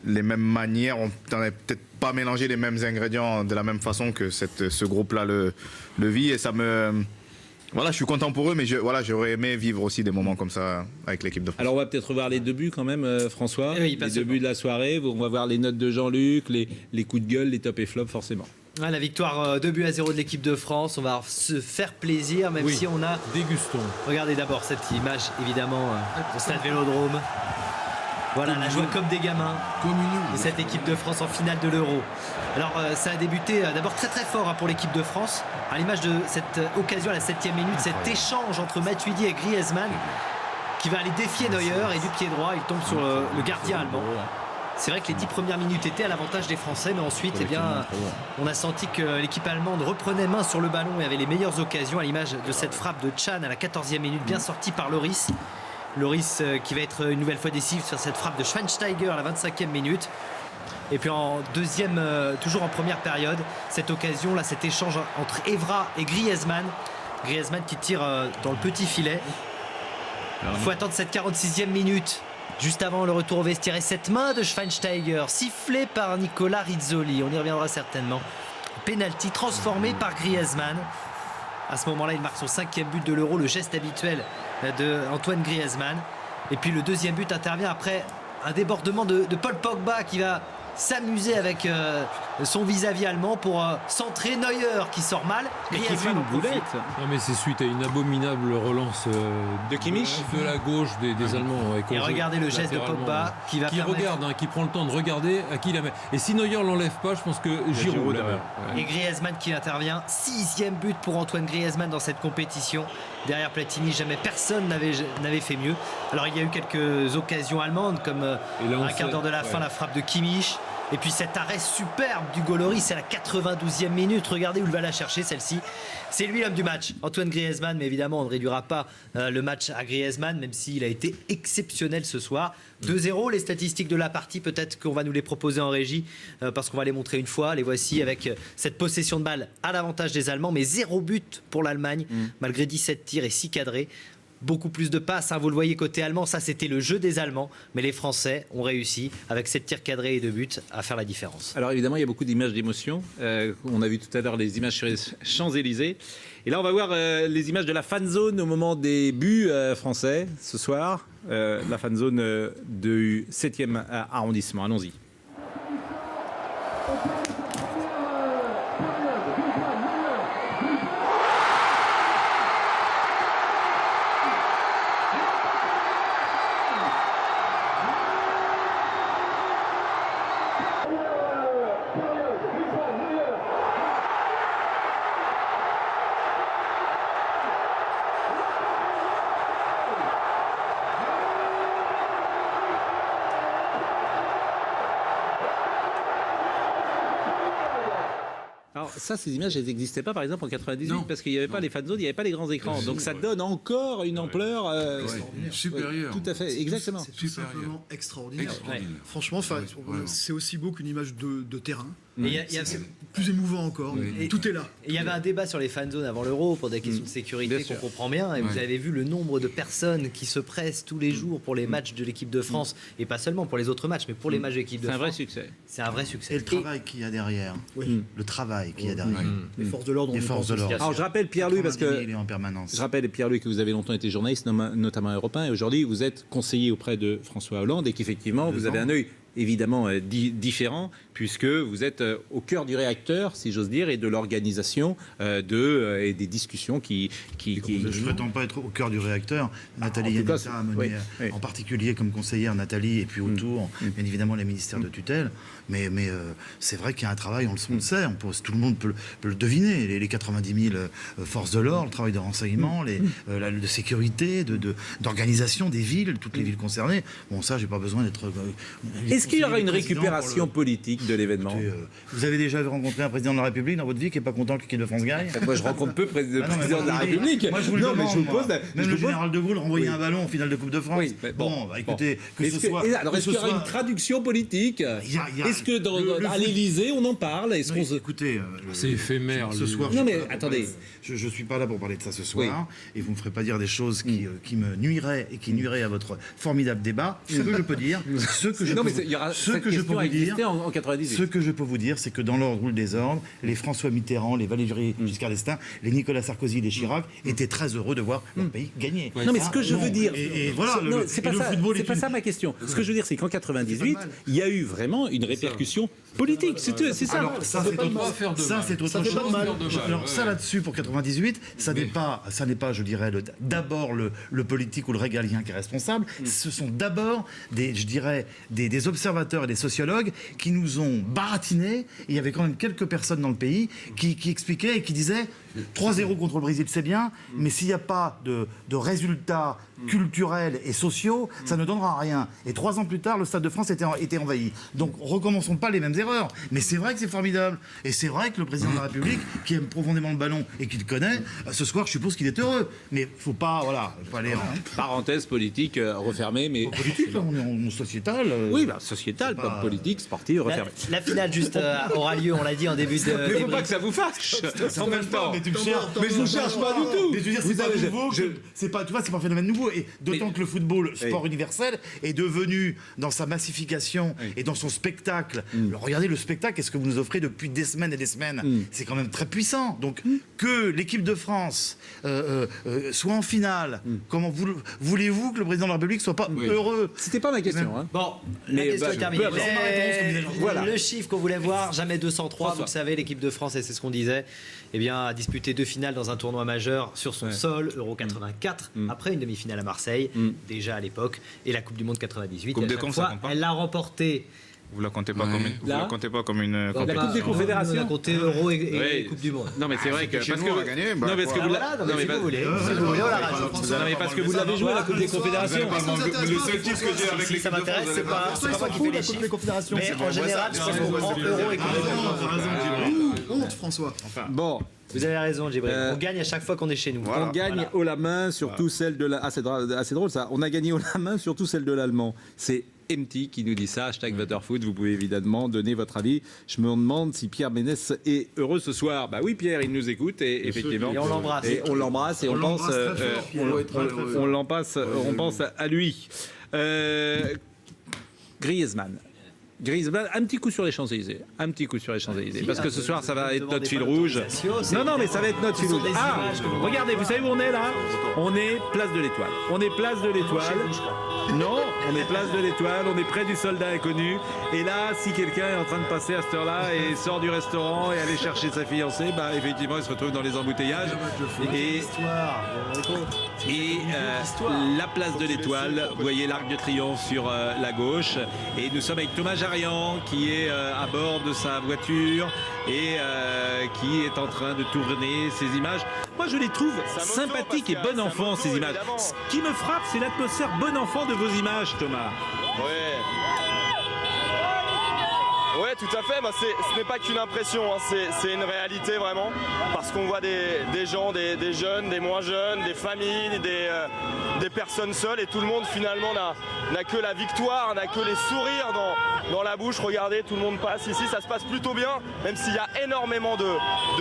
manières, on n'avait peut-être pas mélangé les mêmes ingrédients de la même façon que ce groupe-là le vit et ça me... Voilà, je suis content pour eux, mais j'aurais aimé vivre aussi des moments comme ça avec l'équipe de France. Alors on va peut-être revoir les deux buts quand même, François, les deux buts de la soirée, on va voir les notes de Jean-Luc, les coups de gueule, les tops et flops forcément. La victoire 2-0 de l'équipe de France, on va se faire plaisir même si on a... Dégustons. Regardez d'abord cette image évidemment au stade Vélodrome. Voilà, la joie comme des gamins de cette équipe de France en finale de l'Euro. Alors ça a débuté d'abord très très fort pour l'équipe de France, à l'image de cette occasion à la 7e minute, cet échange entre Matuidi et Griezmann qui va aller défier Neuer et du pied droit, il tombe sur le gardien allemand. C'est vrai que les 10 premières minutes étaient à l'avantage des Français, mais ensuite on a senti que l'équipe allemande reprenait main sur le ballon et avait les meilleures occasions, à l'image de cette frappe de Can à la 14e minute, bien sortie par Loris. Loris qui va être une nouvelle fois décisif sur cette frappe de Schweinsteiger à la 25e minute. Et puis en deuxième, toujours en première période, cette occasion, là, cet échange entre Evra et Griezmann. Griezmann qui tire dans le petit filet. Il faut attendre cette 46e minute, juste avant le retour au vestiaire. Et cette main de Schweinsteiger, sifflée par Nicolas Rizzoli, on y reviendra certainement. Penalty transformé par Griezmann. À ce moment-là, il marque son 5e but de l'Euro, le geste habituel de Antoine Griezmann. Et puis le deuxième but intervient après un débordement de Paul Pogba qui va s'amuser avec son vis-à-vis allemand pour centrer Neuer qui sort mal. Et qui fait une boulette. Non mais c'est suite à une abominable relance de Kimmich de la gauche des Allemands. Et regardez le geste de Pogba qui va regarde, qui prend le temps de regarder à qui la met. Et si Neuer l'enlève pas, je pense que Giroud la met. Et Griezmann qui intervient, 6e but pour Antoine Griezmann dans cette compétition. Derrière Platini, jamais personne n'avait fait mieux. Alors il y a eu quelques occasions allemandes comme un quart d'heure de la fin, la frappe de Kimmich. Et puis cet arrêt superbe du Golori, c'est la 92e minute. Regardez où il va la chercher celle-ci. C'est lui l'homme du match, Antoine Griezmann. Mais évidemment, on ne réduira pas le match à Griezmann, même s'il a été exceptionnel ce soir. 2-0, les statistiques de la partie, peut-être qu'on va nous les proposer en régie, parce qu'on va les montrer une fois. Les voici avec cette possession de balle à l'avantage des Allemands, mais 0 but pour l'Allemagne, malgré 17 tirs et 6 cadrés. Beaucoup plus de passes, vous le voyez côté allemand, ça c'était le jeu des Allemands, mais les Français ont réussi avec 7 tirs cadrés et 2 buts à faire la différence. Alors évidemment il y a beaucoup d'images d'émotion, on a vu tout à l'heure les images sur les Champs-Élysées, et là on va voir les images de la fan zone au moment des buts français ce soir, la fan zone du 7e arrondissement, allons-y. Alors ça, ces images, elles n'existaient pas, par exemple, en 98, parce qu'il n'y avait pas les fan zones, il n'y avait pas les grands écrans. Donc ça donne encore une ampleur supérieure. Tout à fait, exactement. C'est tout simplement extraordinaire. Franchement, c'est aussi beau qu'une image de terrain. C'est plus émouvant encore. Et tout est là. Et il y avait un débat sur les fan zones avant l'Euro pour des questions de sécurité qu'on comprend bien. Et vous avez vu le nombre de personnes qui se pressent tous les jours pour les matchs de l'équipe de France, et pas seulement pour les autres matchs, mais pour les matchs de l'équipe de France. C'est un vrai succès. C'est un vrai succès. Et le travail qu'il y a derrière. Le travail qu'il y a derrière. Les forces de l'ordre. Alors je rappelle Pierre-Louis, parce que il est en permanence. Je rappelle Pierre-Louis que vous avez longtemps été journaliste, notamment européen, et aujourd'hui vous êtes conseiller auprès de François Hollande, et qu'effectivement vous avez un œil évidemment différent, puisque vous êtes au cœur du réacteur, si j'ose dire, et de l'organisation et des discussions qui... Je ne prétends pas être au cœur du réacteur. Nathalie Yannitta a mené, en particulier comme conseillère, Nathalie, et puis autour, bien évidemment, les ministères de tutelle. Mais c'est vrai qu'il y a un travail, on le sait, tout le monde peut le deviner. Les 90 000 forces de l'ordre, le travail de renseignement, de sécurité, d'organisation des villes, toutes les villes concernées. Bon, ça, j'ai pas besoin d'être... Est-ce qu'il y aura une récupération politique de l'événement? Vous avez déjà rencontré un président de la République dans votre vie qui n'est pas content que l'équipe de France gagne? Moi, je rencontre peu de présidents de la République. Moi, je vous le demande. Même le général de Gaulle renvoyait un ballon en finale de Coupe de France. Écoutez, que ce soit... Alors, est-ce qu'il y aura une traduction politique? Est-ce que à l'Élysée, on en parle? Écoutez, c'est éphémère. Ce soir, non, mais attendez. Je ne suis pas là pour parler de ça ce soir, et vous ne me ferez pas dire des choses qui me nuiraient et qui nuiraient à votre formidable débat. Ce que je peux dire, ce que je peux vous dire, c'est que dans l'ordre ou le désordre, les François Mitterrand, les Valéry Giscard d'Estaing, les Nicolas Sarkozy, les Chirac étaient très heureux de voir leur pays gagner. Non, mais ce que je veux dire, c'est pas ça ma question. Ce que je veux dire, c'est qu'en 98, il y a eu vraiment une répercussion politique, c'est ça. Alors ça c'est autre chose. Alors ça là-dessus pour 98, ça n'est pas, je dirais, d'abord le politique ou le régalien qui est responsable. Ce sont d'abord des observateurs et des sociologues qui nous ont baratinés. Il y avait quand même quelques personnes dans le pays qui expliquaient et qui disaient 3-0 contre le Brésil, c'est bien, mais s'il n'y a pas de résultats culturels et sociaux, ça ne donnera rien. Et 3 ans plus tard, le Stade de France était envahi. Donc recommençons pas les mêmes erreurs. Mais c'est vrai que c'est formidable. Et c'est vrai que le président de la République, qui aime profondément le ballon et qui le connaît, ce soir, je suppose qu'il est heureux. Mais faut pas, voilà, faut aller parenthèse politique refermée, mais politique, là, on est en sociétal. Oui, sociétal, pas politique, sportive refermée. La finale juste aura lieu, on l'a dit en début de. Mais faut pas que ça vous fâche. En même temps. Mais je ne cherche pas du tout. Mais je veux dire, c'est pas nouveau. C'est pas, tu vois, c'est pas un phénomène nouveau. Et d'autant que le football, sport universel, est devenu dans sa massification et dans son spectacle. Alors, regardez le spectacle, qu'est-ce que vous nous offrez depuis des semaines et des semaines. C'est quand même très puissant. Donc que l'équipe de France soit en finale, comment voulez-vous que le président de la République soit pas heureux? C'était pas ma question. Hein. Bon, la question est terminée. Voilà. Le chiffre qu'on voulait voir, jamais 203. Vous le savez, l'équipe de France, et c'est ce qu'on disait, eh bien, a disputé 2 finales dans un tournoi majeur sur son sol, Euro 84, après une demi-finale à Marseille, déjà à l'époque, et la Coupe du Monde 98. Coupe et à des chaque Cons, fois, ça compte pas. elle l'a remportée. Vous la comptez pas comme une. Vous la comptez pas comme une. La Coupe des Confédérations. On a compté Euro et Coupe du Monde. Non mais c'est vrai que parce que on a gagné. Non mais parce que vous si vous voulez, on la rajoute. Non mais parce que vous l'avez joué la Coupe des Confédérations. Le seul titre que j'ai avec si ça m'intéresse, c'est pas moi qui fais les chiffres. Mais en général, je pense qu'on prend Euro et Coupe du Monde. Honte, François. Bon. Vous avez raison, Djibril. On gagne à chaque fois qu'on est chez nous. On gagne haut la main, surtout celle de la. Ah, c'est assez drôle ça. On a gagné haut la main, surtout celle de l'allemand. C'est MT qui nous dit ça. #VaterFoot. Vous pouvez évidemment donner votre avis. Je me demande si Pierre Ménès est heureux ce soir. Bah oui, Pierre, il nous écoute et effectivement. Et on l'embrasse. Et on l'embrasse et on pense. On l'embrasse. On pense à lui. Griezmann, un petit coup sur les Champs-Élysées. Parce que ce soir, ça va être notre fil rouge. Non, mais ça va être notre fil rouge. Ah, regardez, vous savez où on est là? On est place de l'Étoile. Non, on est place de l'Étoile, on est près du soldat inconnu. Et là, si quelqu'un est en train de passer à cette heure-là et sort du restaurant et aller chercher sa fiancée, bah effectivement, il se retrouve dans les embouteillages. Et la place de l'Étoile, vous voyez l'Arc de Triomphe sur la gauche. Et nous sommes avec Thomas Jarian qui est à bord de sa voiture et qui est en train de tourner ces images. Moi, je les trouve sympathiques et bon enfant, ces images. Ce qui me frappe, c'est l'atmosphère bon enfant de vos images, Thomas. Ouais, tout à fait. Ce n'est pas qu'une impression, hein. C'est une réalité vraiment. Parce qu'on voit des gens, des jeunes, des moins jeunes, des familles, des personnes seules. Et tout le monde finalement n'a que la victoire, n'a que les sourires dans la bouche. Regardez, tout le monde passe ici. Ça se passe plutôt bien, même s'il y a énormément de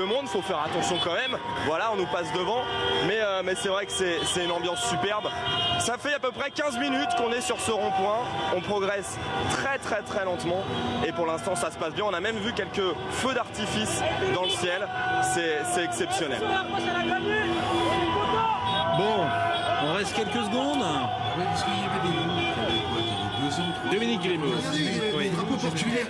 monde. Il faut faire attention quand même. Voilà, on nous passe devant. Mais c'est vrai que c'est une ambiance superbe. Ça fait à peu près 15 minutes qu'on est sur ce rond-point. On progresse très très très lentement. Et pour l'instant, ça se passe bien. On a même vu quelques feux d'artifice dans le ciel. C'est exceptionnel. Bon, on reste quelques secondes. Oui, parce qu'il y avait des mômes qui avaient 2 ans, 3 ans. Dominique Grimaud. Les drapeaux portugais,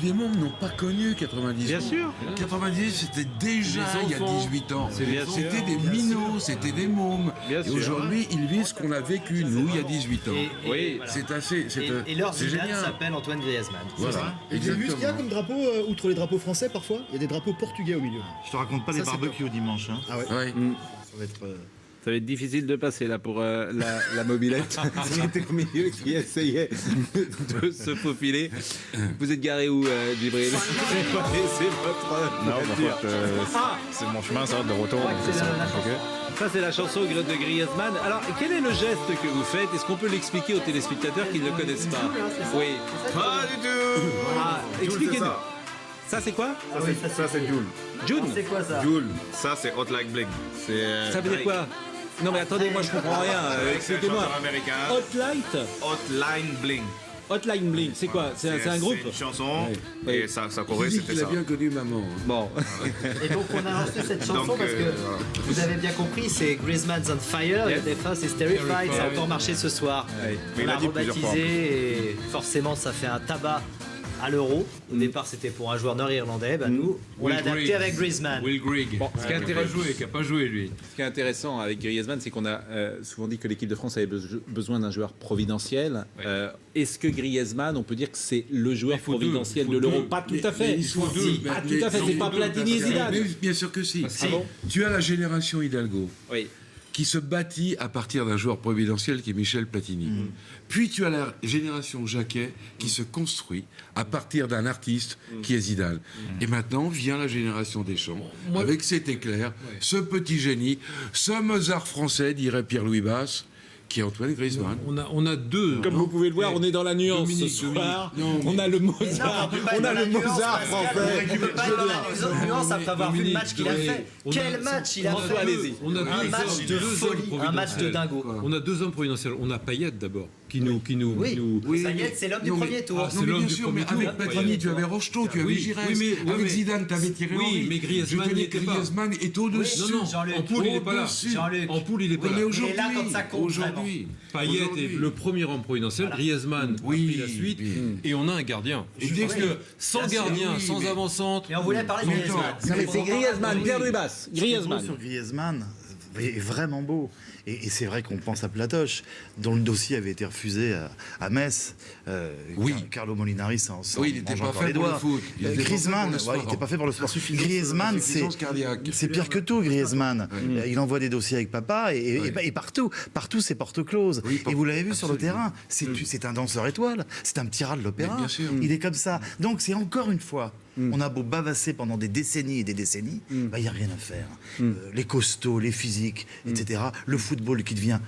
les mômes n'ont pas connu 90. Bien sûr. 90, c'était déjà il y a 18 ans. C'était des minots, c'était des mômes. Et aujourd'hui, ils vivent ce qu'on a vécu, nous, il y a 18 ans. Oui, c'est assez. Et leur génial s'appelle Antoine Griezmann. Voilà. Et vous avez vu ce qu'il y a comme drapeau, outre les drapeaux français parfois? Il y a des drapeaux portugais au milieu. Je te raconte pas les barbecues dimanche. Hein. Ah ouais. Ça va être difficile de passer là pour la mobilette qui était au milieu, qui essayait de se faufiler. Vous êtes garé où, Djibril? C'est votre voiture. C'est mon chemin, ça, de retour. Ça, c'est la chanson de Griezmann. Alors, quel est le geste que vous faites? Est-ce qu'on peut l'expliquer aux téléspectateurs qui ne le connaissent pas? Oui. Pas du tout. Expliquez-nous. Ça, c'est quoi? Ça, c'est Joule. Joule? C'est quoi ça? Joule. Ça, c'est Hot Like Bling. Ça veut dire quoi? Non mais attendez, moi je comprends rien. Expliquez-moi. Hotline Bling. Hotline Bling, c'est quoi? C'est un groupe? C'est une chanson. Et ça courait, c'était ça. Il a bien connu maman. Bon. Et donc on a lancé cette chanson parce que vous avez bien compris, c'est Griezmann's on Fire. Et la fin, c'est Terrified. Ça a encore marché ce soir. On l'a rebaptisé et forcément ça fait un tabac à l'Euro. Au départ, c'était pour un joueur nord-irlandais. Nous, on l'a adapté avec Griezmann. Will Grigg. Bon, Ce qui est intéressant, qui n'a pas joué, lui. Ce qui est intéressant avec Griezmann, c'est qu'on a souvent dit que l'équipe de France avait besoin d'un joueur providentiel. Est-ce que Griezmann, on peut dire que c'est le joueur providentiel de l'Euro? Pas tout à fait. Pas tout à fait. C'est pas Platini et Zidane. Bien sûr que si. Tu as la génération Hidalgo. Oui. Qui se bâtit à partir d'un joueur providentiel qui est Michel Platini. Puis tu as la génération Jacquet qui se construit à partir d'un artiste qui est Zidane. Et maintenant vient la génération Deschamps avec cet éclair, ce petit génie, ce Mozart français, dirait Pierre-Louis Basse, qui est Antoine Griezmann. On a deux. Comme vous pouvez le voir, on est dans la nuance ce soir. On a le Mozart, français. On ne peut pas être dans la nuance après avoir vu le match qu'il a fait. Quel match il a fait! Un match de folie, un match de dingo. On a deux hommes providentiels. On a Payet d'abord, qui nous. Payet, c'est l'homme du premier tour. Non, mais bien sûr, mais avec Platini, tu avais Rocheteau, tu avais Giresse. Avec Zidane, tu avais Thierry Henry. Oui, mais Griezmann n'y était pas. Griezmann est au-dessus. Non, en poule, il n'est pas là. En poule, il n'est pas là. Mais aujourd'hui, là, quand ça compte vraiment. Payet est le premier homme providentiel, Griezmann a pris la suite, et on a un gardien. Parce que sans gardien, sans avant-centre... Et on voulait parler de Griezmann. C'est Griezmann, Pierre Rubas. Griezmann. Sur Griezmann est vraiment beau. Et c'est vrai qu'on pense à Platoche, dont le dossier avait été refusé à Metz. Carlo Molinari il n'était pas fait pour le foot. Griezmann, il n'était pas fait pour le sport. Griezmann, c'est pire que tout, Griezmann. Il envoie des dossiers avec papa et partout. Partout, c'est porte close. Et vous l'avez vu sur le terrain, c'est un danseur étoile. C'est un petit rat de l'opéra. Il est comme ça. Donc c'est encore une fois... On a beau bavasser pendant des décennies et des décennies, il n'y a rien à faire. Les costauds, les physiques, etc. Le football qui devient...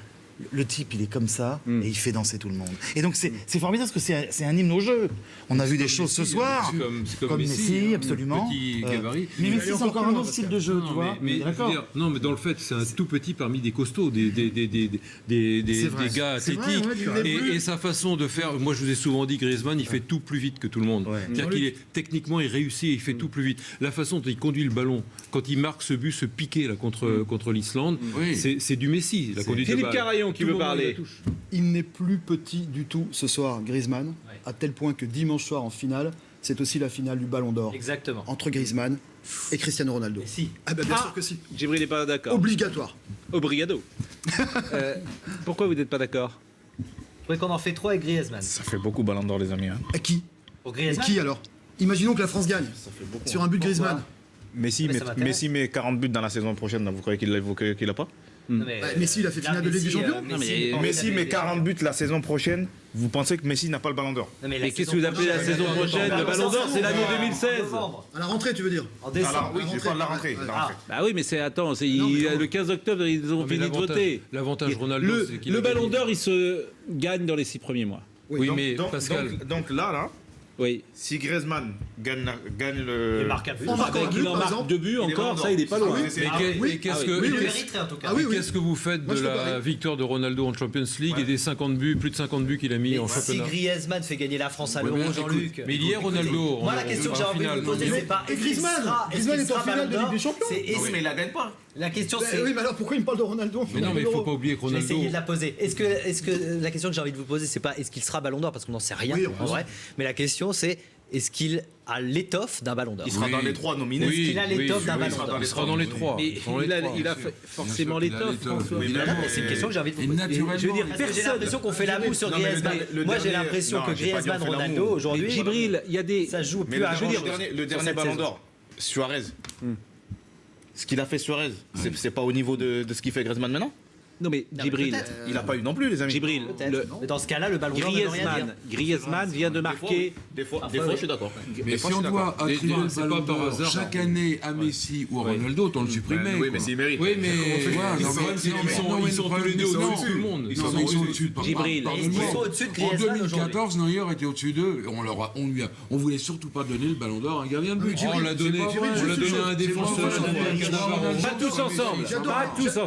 Le type, il est comme ça et il fait danser tout le monde. Et donc c'est formidable parce que c'est un hymne au jeu. On a vu des choses ce soir, comme Messi, absolument. Mais Messi, c'est encore un autre style de jeu, tu vois. Mais dans le fait, c'est un tout petit parmi des costauds, des gars athlétiques. Et sa façon de faire, moi je vous ai souvent dit, Griezmann, il fait tout plus vite que tout le monde. C'est-à-dire qu'il est techniquement, il réussit, il fait tout plus vite. La façon dont il conduit le ballon, quand il marque ce but, ce piqué là contre l'Islande, c'est du Messi. La conduite de balle. Qui veut parler. Il n'est plus petit du tout ce soir, Griezmann, à tel point que dimanche soir en finale, c'est aussi la finale du Ballon d'Or. Exactement. Entre Griezmann et Cristiano Ronaldo. Et si. Bien sûr que si. Djibril n'est pas d'accord. Obligatoire. Obrigado. Pourquoi vous n'êtes pas d'accord? Je crois qu'on en fait 3 avec Griezmann. Ça fait beaucoup Ballon d'Or, les amis. À qui? Pour Griezmann. Et qui alors? Imaginons que la France gagne sur un but de Griezmann. Messi met 40 buts dans la saison prochaine, vous croyez qu'il l'a pas? Messi, il a fait finale de Ligue des Champions. Messi met 40 buts la saison prochaine. Vous pensez que Messi n'a pas le Ballon d'Or? Mais qu'est-ce que vous appelez la saison prochaine? Le Ballon d'Or, c'est l'année 2016. À la rentrée, tu veux dire? En décembre. Oui, je parle de la rentrée. Bah oui, mais le 15 octobre, ils ont fini de voter. L'avantage Ronaldo, c'est qu'il le Ballon d'Or, il se gagne dans les 6 premiers mois. Oui, mais Pascal. Donc là, oui. Si Griezmann gagne le... Il marque un but. Il en marque 2 buts encore, ça il est pas loin. Mais qu'est-ce que vous faites de la victoire de Ronaldo en Champions League et des 50 buts, plus de 50 buts qu'il a mis en championnat? Si Griezmann fait gagner la France à l'Euro, Jean-Luc. Mais il y a Ronaldo. Moi, la question que j'ai envie de vous poser, c'est pas Griezmann est en finale de Ligue des Champions. Mais il la gagne pas. La question c'est... Oui, mais alors pourquoi il me parle de Ronaldo? Mais non, mais il ne faut pas oublier que Ronaldo... J'ai essayé de la poser. Est-ce que la question que j'ai envie de vous poser, c'est pas est-ce qu'il sera Ballon d'Or, parce qu'on n'en sait rien en vrai, mais la question c'est est-ce qu'il a l'étoffe d'un Ballon d'Or? Il sera dans les 3 nominés. Est-ce qu'il a l'étoffe d'un Ballon d'Or? Il sera dans les 3. Il a forcément l'étoffe. C'est une question que j'ai envie de vous poser. Je veux dire, j'ai l'impression qu'on fait la moue sur Griezmann. Moi, j'ai l'impression que Griezmann, Ronaldo, aujourd'hui... Djibril, il y a des... Ça joue plus Mais à... le dernier Ballon d'Or, Suarez. Ce qu'il a fait Suarez, c'est pas au niveau de ce qu'il fait Griezmann maintenant? Non mais Djibril, il n'a pas eu non plus, les amis. Djibril, mais dans ce cas-là, le Ballon d'Or ne veut rien dire. Griezmann vient de marquer. Des fois, je suis d'accord. Mais si on doit attribuer le Ballon d'Or chaque année à Messi ou à Ronaldo, autant le supprimer. Oui, mais s'il mérite. Oui, mais ils sont tous les deux au-dessus de tout le monde. Ils sont au-dessus de Djibril. Ils sont au-dessus de Griezmann. En 2014, Neuer était au-dessus d'eux. On voulait surtout pas donner le Ballon d'Or à un gardien de but. On l'a donné à un défenseur. Pas tous ensemble.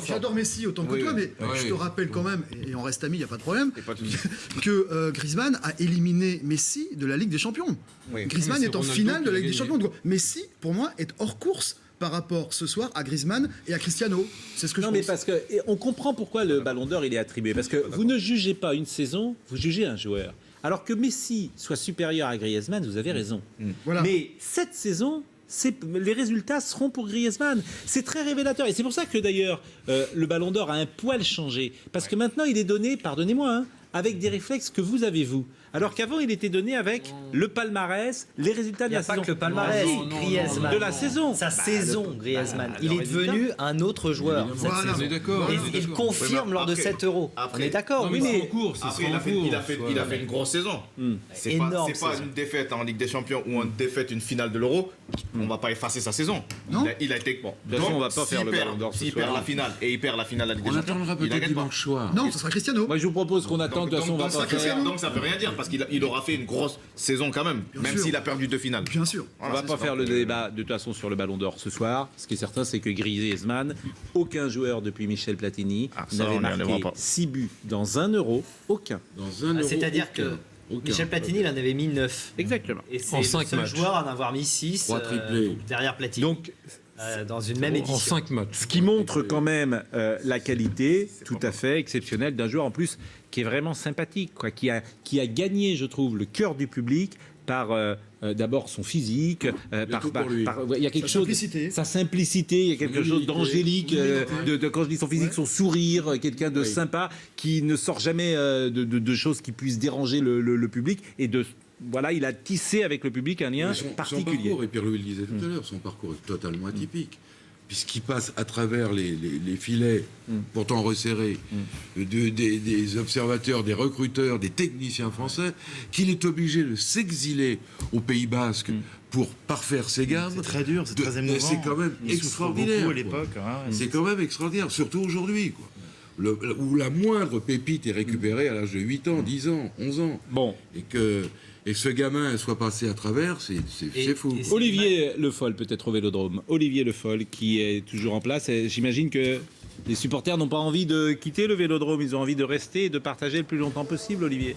J'adore Messi autant que toi, mais je te rappelle quand même, et on reste amis, il n'y a pas de problème, que Griezmann a éliminé Messi de la Ligue des Champions. Griezmann est en finale de la Ligue des Champions. Donc, Messi, pour moi, est hors course par rapport ce soir à Griezmann et à Cristiano. C'est ce que je pense. Non, mais parce que on comprend pourquoi le Ballon d'Or il est attribué. Parce que vous ne jugez pas une saison, vous jugez un joueur. Alors que Messi soit supérieur à Griezmann, vous avez raison. Voilà. Mais cette saison, les résultats seront pour Griezmann. C'est très révélateur. Et c'est pour ça que d'ailleurs, le Ballon d'Or a un poil changé. Parce que maintenant, il est donné, pardonnez-moi, avec des réflexes que vous avez, vous. Alors qu'avant, il était donné avec le palmarès, les résultats de la saison. Il n'y a pas que le palmarès, Griezmann. De la saison. Sa saison, Griezmann. Il est devenu un autre joueur. On est d'accord. Et il confirme lors de 7 euros. On est d'accord. Mais c'est en cours. Il a fait une grosse saison. C'est Énorme pas une défaite en Ligue des Champions ou une défaite, une finale de l'Euro. On va pas effacer sa saison. Il a été bon. De toute façon, on va pas faire le Ballon d'Or. S'il perd la finale et il perd la finale de la Ligue des On Champions, attendra peut-être dimanche soir. Non, ce sera Cristiano. Moi, je vous propose qu'on attende. De toute façon, on va pas faire. Donc ça veut rien dire parce qu'il aura fait une grosse saison quand même, même s'il a perdu 2 finales. Bien sûr. On va pas faire le débat de toute façon sur le Ballon d'Or ce soir. Ce qui est certain, c'est que Griezmann, aucun joueur depuis Michel Platini n'avait marqué 6 buts dans un Euro. Aucun. Dans un Euro. C'est-à-dire que Michel Platini, il en avait mis 9. Exactement. Et c'est le seul joueur à en avoir mis 6 3 triplés. derrière Platini. Donc, dans une même édition. En 5 matchs. ce qui montre quand même la qualité tout à fait exceptionnelle d'un joueur en plus qui est vraiment sympathique, quoi, qui a gagné, je trouve, le cœur du public par d'abord son physique, il y a quelque chose, sa simplicité, il y a quelque chose d'angélique, quand je dis son physique, son sourire, quelqu'un de sympa qui ne sort jamais de choses qui puissent déranger le public et voilà, il a tissé avec le public un lien particulier. Son parcours, et Pierre-Louis le disait tout à l'heure, son parcours est totalement atypique. Puisqu'il passe à travers les filets, pourtant resserrés, des observateurs, des recruteurs, des techniciens français, qu'il est obligé de s'exiler au Pays Basque pour parfaire ses gammes. C'est très dur, c'est très émouvant. C'est quand même extraordinaire. À l'époque, c'est quand même extraordinaire, surtout aujourd'hui, quoi. Où la moindre pépite est récupérée à l'âge de 8 ans, 10 ans, 11 ans. Bon. Et ce gamin soit passé à travers, c'est fou. Olivier Le Foll, peut-être au Vélodrome. Olivier Le Foll, qui est toujours en place. Et j'imagine que les supporters n'ont pas envie de quitter le Vélodrome. Ils ont envie de rester et de partager le plus longtemps possible, Olivier.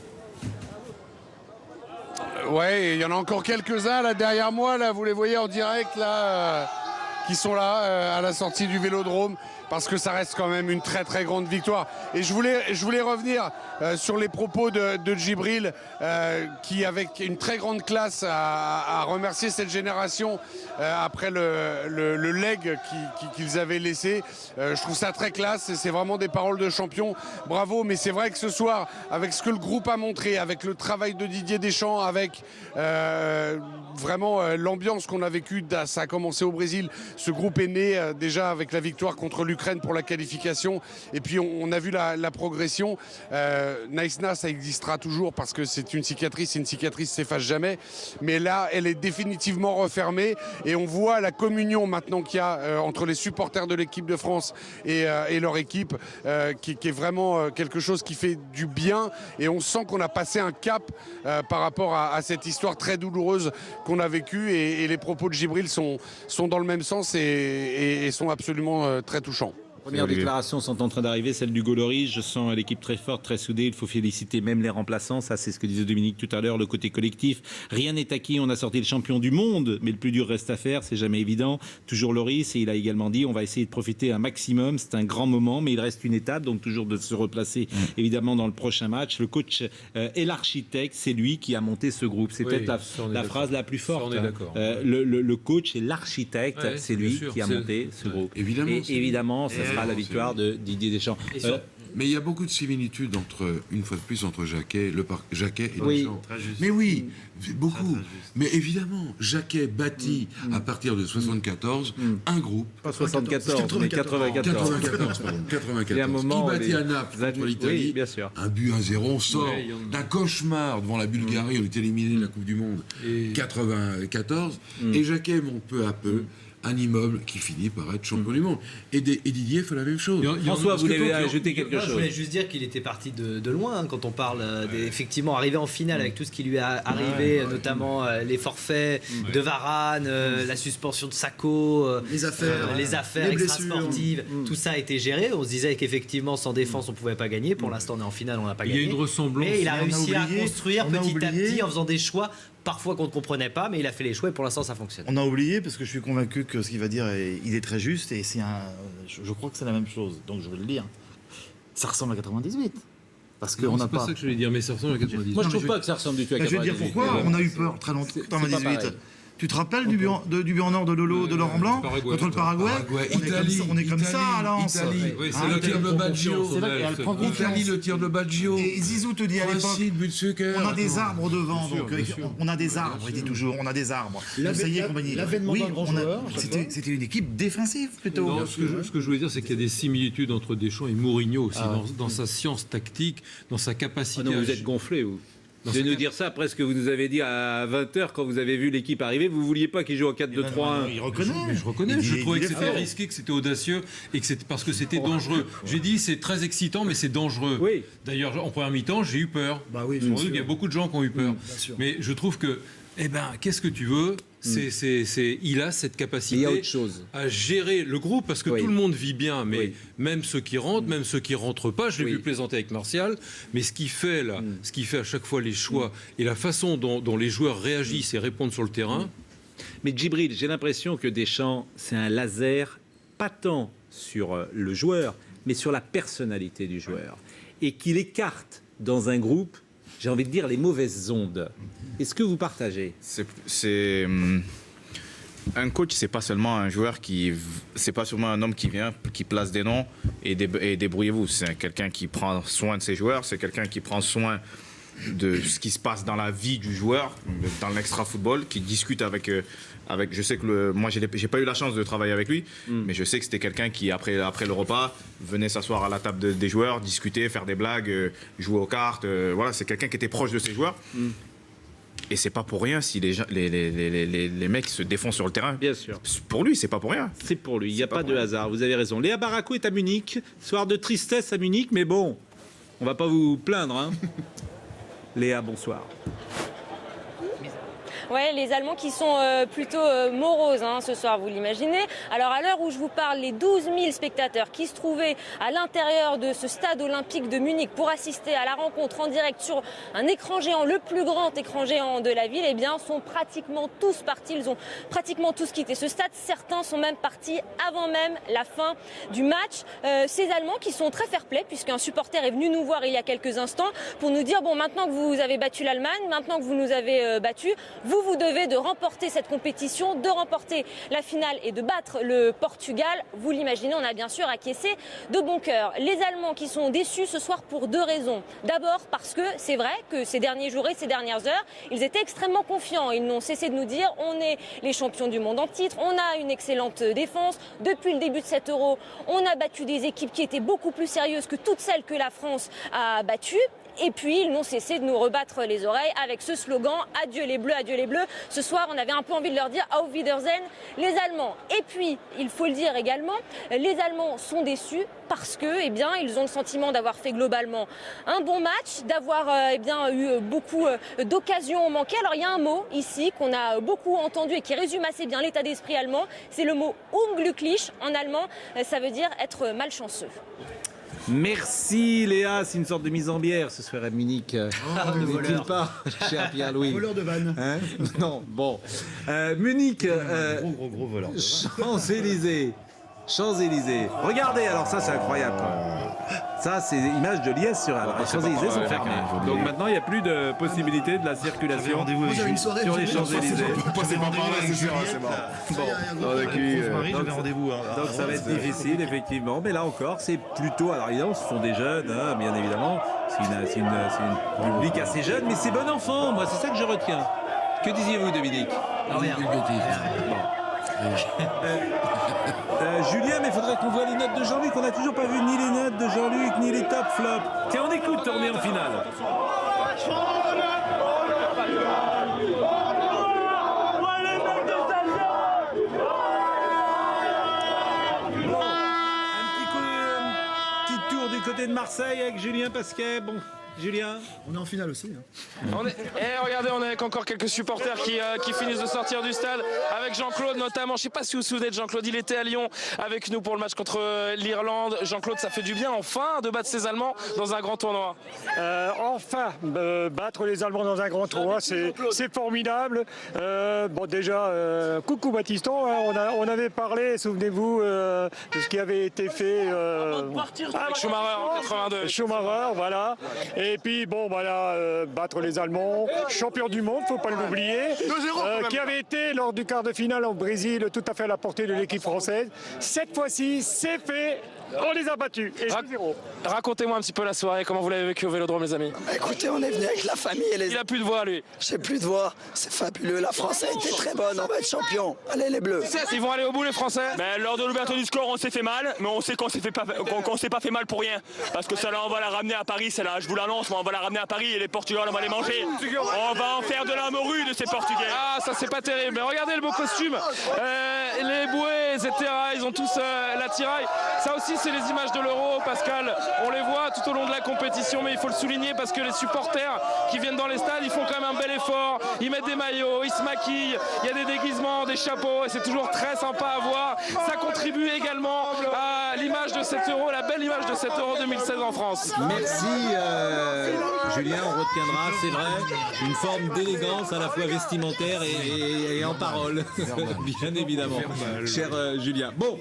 Ouais, il y en a encore quelques-uns là derrière moi. Là, vous les voyez en direct là, qui sont là à la sortie du Vélodrome. Parce que ça reste quand même une très très grande victoire. Et je voulais revenir sur les propos de Djibril qui, avec une très grande classe, a remercié cette génération après le leg qu'ils avaient laissé. Je trouve ça très classe et c'est vraiment des paroles de champion. Bravo, mais c'est vrai que ce soir, avec ce que le groupe a montré, avec le travail de Didier Deschamps, avec vraiment l'ambiance qu'on a vécue, ça a commencé au Brésil. Ce groupe est né déjà avec la victoire contre l'Ukraine pour la qualification et puis on a vu la progression. Naïsna, ça existera toujours parce que c'est une cicatrice s'efface jamais, mais là elle est définitivement refermée et on voit la communion maintenant qu'il y a entre les supporters de l'équipe de France et leur équipe qui est vraiment quelque chose qui fait du bien et on sent qu'on a passé un cap par rapport à cette histoire très douloureuse qu'on a vécue et les propos de Djibril sont dans le même sens et sont absolument très touchants. Premières déclarations sont en train d'arriver, celle du Gauloris. Je sens l'équipe très forte, très soudée. Il faut féliciter même les remplaçants. Ça, c'est ce que disait Dominique tout à l'heure, le côté collectif. Rien n'est acquis. On a sorti le champion du monde, mais le plus dur reste à faire. C'est jamais évident. Toujours Loris. Et il a également dit on va essayer de profiter un maximum. C'est un grand moment, mais il reste une étape. Donc, toujours de se replacer, évidemment, dans le prochain match. Le coach est l'architecte. C'est lui qui a monté ce groupe. C'est peut-être la phrase la plus forte. Le coach est l'architecte. C'est lui qui a monté ce groupe. Évidemment, ça sera la victoire de Didier Deschamps. Mais il y a beaucoup de similitudes une fois de plus, entre Jacquet et Deschamps. Mais oui, beaucoup. Mais évidemment, Jacquet bâtit à partir de 74 un groupe. Pas 74, mais 94. 94. Il bâtit à Naples contre l'Italie. Bien sûr. Un but 1-0. On sort d'un cauchemar devant la Bulgarie. On est éliminé de la Coupe du Monde. 94. Et Jacquet monte peu à peu un immeuble qui finit par être champion du monde. Et Didier fait la même chose. François, vous voulez ajouter quelque chose? Je voulais juste dire qu'il était parti de loin quand on parle effectivement arrivé en finale avec tout ce qui lui est arrivé, notamment les forfaits de Varane, la suspension de Sakho, les affaires extrasportives, tout ça a été géré. On se disait qu'effectivement sans défense on pouvait pas gagner. Pour l'instant on est en finale, on n'a pas gagné. Il y a une ressemblance. Mais il a réussi à construire petit à petit en faisant des choix parfois qu'on ne comprenait pas, mais il a fait les choix et pour l'instant ça fonctionne. On a oublié parce que je suis convaincu que ce qu'il va dire, il est très juste et je crois que c'est la même chose, donc je vais le dire. Ça ressemble à 98. Parce qu'on n'a c'est pas ça que je voulais dire, mais ça ressemble à 98. Moi, je trouve pas que ça ressemble du tout à 98. Je vais dire pourquoi on a eu peur très longtemps en 98. Tu te rappelles du but en or de Lolo, de Laurent Blanc contre le Paraguay? On est comme ça à Lens. C'est le tir de Baggio. Italie, le tir de Baggio. Et Zizou te dit à l'époque, on a des arbres devant, donc on a des arbres, il dit toujours, on a des arbres. L'avènement d'un grand joueur. C'était une équipe défensive plutôt. Non, ce que je voulais dire, c'est qu'il y a des similitudes entre Deschamps et Mourinho aussi, dans sa science tactique, dans sa capacité. Non, vous êtes gonflé, vous. Vous allez nous dire ça après ce que vous nous avez dit à 20h quand vous avez vu l'équipe arriver. Vous ne vouliez pas qu'il joue en 4-2-3-1. Il reconnaît. Je reconnais. Je trouvais que c'était risqué, que c'était audacieux et que c'était parce que c'était dangereux. J'ai dit c'est très excitant, mais c'est dangereux. Oui. D'ailleurs, en première mi-temps, j'ai eu peur. Bah oui, il y a beaucoup de gens qui ont eu peur. Mais je trouve que, qu'est-ce que tu veux? Il a cette capacité à gérer le groupe parce que tout le monde vit bien, mais même ceux qui rentrent, même ceux qui rentrent pas. Je l'ai vu plaisanter avec Martial, mais ce qu'il fait là, ce qui fait à chaque fois les choix et la façon dont les joueurs réagissent et répondent sur le terrain. Mais Djibril, j'ai l'impression que Deschamps, c'est un laser pas tant sur le joueur, mais sur la personnalité du joueur, et qu'il écarte dans un groupe, j'ai envie de dire, les mauvaises ondes. Est-ce que vous partagez? C'est un coach, c'est pas seulement un joueur c'est pas seulement un homme qui vient, qui place des noms et débrouillez-vous. C'est quelqu'un qui prend soin de ses joueurs, c'est quelqu'un qui prend soin de ce qui se passe dans la vie du joueur, dans l'extra-football, qui discute avec je sais que moi j'ai pas eu la chance de travailler avec lui, mais je sais que c'était quelqu'un qui après le repas venait s'asseoir à la table des joueurs, discuter, faire des blagues, jouer aux cartes. Voilà, c'est quelqu'un qui était proche de ses joueurs. Et c'est pas pour rien si les mecs se défendent sur le terrain. Bien sûr. Pour lui, c'est pas pour rien. C'est pour lui, il n'y a pas de hasard, vous avez raison. Léa Baracco est à Munich, soir de tristesse à Munich, mais bon, on va pas vous plaindre, hein. Léa, bonsoir. Ouais, les Allemands qui sont plutôt moroses ce soir, vous l'imaginez. Alors à l'heure où je vous parle, les 12 000 spectateurs qui se trouvaient à l'intérieur de ce stade olympique de Munich pour assister à la rencontre en direct sur un écran géant, le plus grand écran géant de la ville, sont pratiquement tous partis. Ils ont pratiquement tous quitté ce stade. Certains sont même partis avant même la fin du match. Ces Allemands qui sont très fair-play, puisqu'un supporter est venu nous voir il y a quelques instants pour nous dire, bon, maintenant que vous avez battu l'Allemagne, maintenant que vous nous avez battus, vous devez de remporter cette compétition, de remporter la finale et de battre le Portugal. Vous l'imaginez, on a bien sûr acquiescé de bon cœur. Les Allemands qui sont déçus ce soir pour deux raisons. D'abord parce que c'est vrai que ces derniers jours et ces dernières heures, ils étaient extrêmement confiants. Ils n'ont cessé de nous dire, on est les champions du monde en titre, on a une excellente défense. Depuis le début de cet Euro, on a battu des équipes qui étaient beaucoup plus sérieuses que toutes celles que la France a battues. Et puis, ils n'ont cessé de nous rebattre les oreilles avec ce slogan « Adieu les Bleus, adieu les Bleus ». Ce soir, on avait un peu envie de leur dire « Auf Wiedersehen, les Allemands ». Et puis, il faut le dire également, les Allemands sont déçus parce que, ils ont le sentiment d'avoir fait globalement un bon match, d'avoir eu beaucoup d'occasions manquées. Alors, il y a un mot ici qu'on a beaucoup entendu et qui résume assez bien l'état d'esprit allemand. C'est le mot « unglücklich » en allemand. Ça veut dire être malchanceux. Merci Léa, c'est une sorte de mise en bière ce soir à Munich. N'est-il pas, cher Pierre-Louis? Voleur de vanne. Non, bon. Munich, gros voleur. Champs-Élysées. Regardez, alors ça c'est incroyable. Ça c'est l'image de l'IS sur les Champs-Élysées sont fermés. Donc maintenant il n'y a plus de possibilité de la circulation sur les Champs-Élysées. Passez pas par là, c'est bon. Rendez-vous. Donc ça va être difficile effectivement, mais là encore c'est plutôt. Alors évidemment ce sont des jeunes, bien évidemment. C'est une public assez jeune, mais c'est bon enfant. Moi c'est ça que je retiens. Que disiez-vous, Dominique? Julien, mais il faudrait qu'on voit les notes de Jean-Luc. On n'a toujours pas vu ni les notes de Jean-Luc, ni les top flops. Tiens, on écoute, on est en finale. Un petit tour du côté de Marseille avec Julien Pasquet. Bon, Julien? On est en finale aussi. Regardez, on est avec encore quelques supporters qui finissent de sortir du stade, avec Jean-Claude notamment. Je ne sais pas si vous vous souvenez de Jean-Claude, il était à Lyon avec nous pour le match contre l'Irlande. Jean-Claude, ça fait du bien enfin de battre ces Allemands dans un grand tournoi. Enfin, battre les Allemands dans un grand tournoi, c'est formidable. Bon, déjà, coucou Battiston, hein, on avait parlé, souvenez-vous, de ce qui avait été fait avec Schumacher en 82. Schumacher, voilà. Et puis, bon, voilà, battre les Allemands, champion du monde, faut pas l'oublier, qui avait été lors du quart de finale au Brésil tout à fait à la portée de l'équipe française. Cette fois-ci, c'est fait. On les a battus. Et 0. Racontez-moi un petit peu la soirée, comment vous l'avez vécu au Vélodrome, les amis. Écoutez, on est venu avec la famille et les... Il a plus de voix, lui. J'ai plus de voix, c'est fabuleux. La France a été très bonne, on va être champion. Allez, les Bleus. Ils vont aller au bout, les Français. Lors de l'ouverture du score, on s'est fait mal, mais on sait qu'on s'est pas fait mal pour rien. Parce que celle-là, on va la ramener à Paris, celle-là, je vous l'annonce, on va la ramener à Paris et les Portugais, on va les manger. On va en faire de la morue de ces Portugais. Ah, ça c'est pas terrible. Mais regardez le beau costume. Les bouées, etc. Ils ont tous l'attirail. Ça aussi, c'est les images de l'Euro. Pascal, on les voit tout au long de la compétition, mais il faut le souligner parce que les supporters qui viennent dans les stades, ils font quand même un bel effort, ils mettent des maillots, ils se maquillent, il y a des déguisements, des chapeaux, et c'est toujours très sympa à voir. Ça contribue également à l'image de cet Euro, la belle image de cet Euro 2016 en France. Merci Julien, on retiendra, c'est vrai, une forme d'élégance à la fois vestimentaire et en parole, bien évidemment, cher Julien. Bon,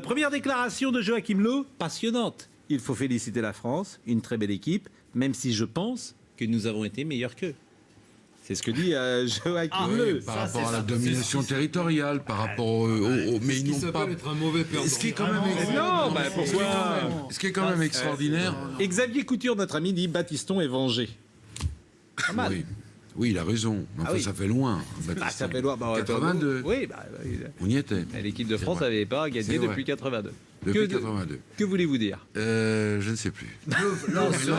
première déclaration de Joachim Löw, passionnante. Il faut féliciter la France, une très belle équipe, même si je pense que nous avons été meilleurs qu'eux. C'est ce que dit Joachim Löw. Par rapport à la domination territoriale, par rapport au mais ils n'ont pas être un mauvais perdant. Ce qui est quand même ce qui est quand même extraordinaire. Et Xavier Couture, notre ami, dit Battiston est vengé. Pas mal. Oui, il a raison. Mais enfin, ça fait loin. Ça fait loin. 82. Oui, on y était. L'équipe de France n'avait pas gagné depuis 82. Depuis 82. Que voulez-vous dire? Je ne sais plus. Réagir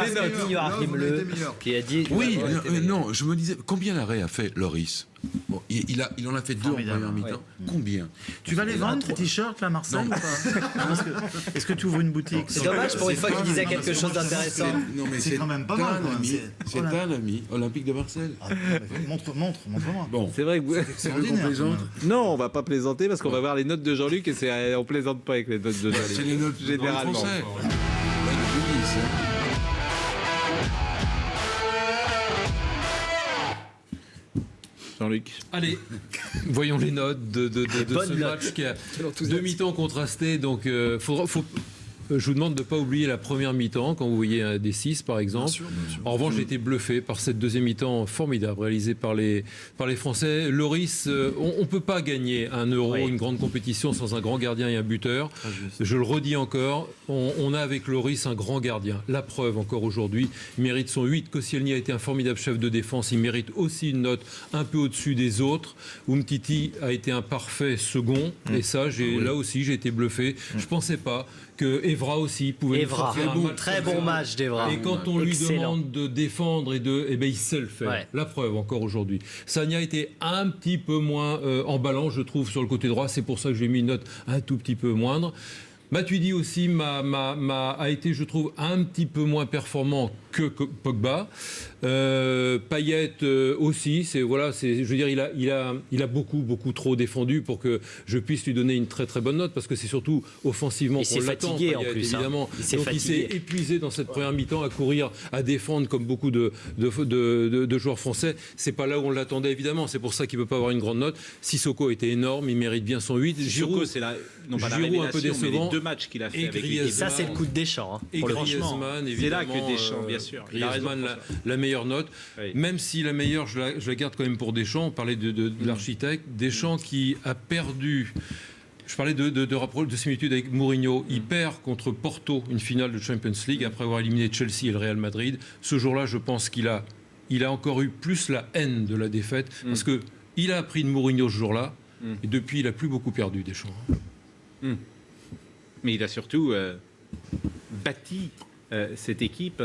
à ce qu'a dit Joachim Löw, qui a dit... Oui, non, je me disais, combien l'arrêt a fait Loris? Bon, il en a fait 2 en première mi-temps. Combien? Tu vas les vendre, tes t-shirts, là, Marseille, ou pas? Est-ce que tu ouvres une boutique? C'est dommage pour une fois qu'il disait quelque chose d'intéressant. Non, mais c'est quand même pas mal. C'est un ami olympique de Marseille. Montre-moi. Bon, c'est vrai que c'est qu'on plaisante. Non, on va pas plaisanter parce qu'on va voir les notes de Jean-Luc et on plaisante pas avec les notes de Jean-Luc. C'est les notes généralement. Français. Jean-Luc. Allez, voyons les notes de ce match qui a 2 mi-temps contrastés. Donc, je vous demande de ne pas oublier la première mi-temps, quand vous voyez des 6 par exemple. Bien sûr. En revanche, j'ai été bluffé par cette deuxième mi-temps formidable réalisée par les Français. Loris, on ne peut pas gagner un Euro, une grande compétition sans un grand gardien et un buteur. Je le redis encore, on a avec Loris un grand gardien. La preuve encore aujourd'hui, il mérite son 8. Koscielny a été un formidable chef de défense, il mérite aussi une note un peu au-dessus des autres. Umtiti a été un parfait second, et ça, là aussi, j'ai été bluffé. Je ne pensais pas que Evra aussi pouvait faire un très bon match d'Evra. Et quand on lui demande de défendre il sait le faire. Ouais. La preuve encore aujourd'hui. Sagna a été un petit peu moins emballant, je trouve, sur le côté droit. C'est pour ça que j'ai mis une note un tout petit peu moindre. Matuidi aussi a été, je trouve, un petit peu moins performant que Pogba. Payet aussi, je veux dire, il a beaucoup trop défendu pour que je puisse lui donner une très très bonne note, parce que c'est surtout offensivement qu'on l'attend. Fatigué en plus, évidemment. Donc il s'est épuisé dans cette première mi-temps à courir, à défendre comme beaucoup de joueurs français. C'est pas là où on l'attendait évidemment. C'est pour ça qu'il peut pas avoir une grande note. Sissoko était énorme, il mérite bien son 8. Giroud, c'est non pas la révélation, un peu décevant. Mais les 2 matchs qu'il a fait avec l'équipe. Ça, c'est le coup de Deschamps. Et Griezmann, évidemment. C'est là que Deschamps, bien sûr. Griezmann, la meilleure note. Oui. Même si la meilleure, je la garde quand même pour Deschamps. On parlait de l'architecte. Deschamps qui a perdu. Je parlais de similitude avec Mourinho. Il perd contre Porto une finale de Champions League après avoir éliminé Chelsea et le Real Madrid. Ce jour-là, je pense qu'il a encore eu plus la haine de la défaite, parce que il a appris de Mourinho ce jour-là, et depuis, il a plus beaucoup perdu, Deschamps. Mais il a surtout bâti cette équipe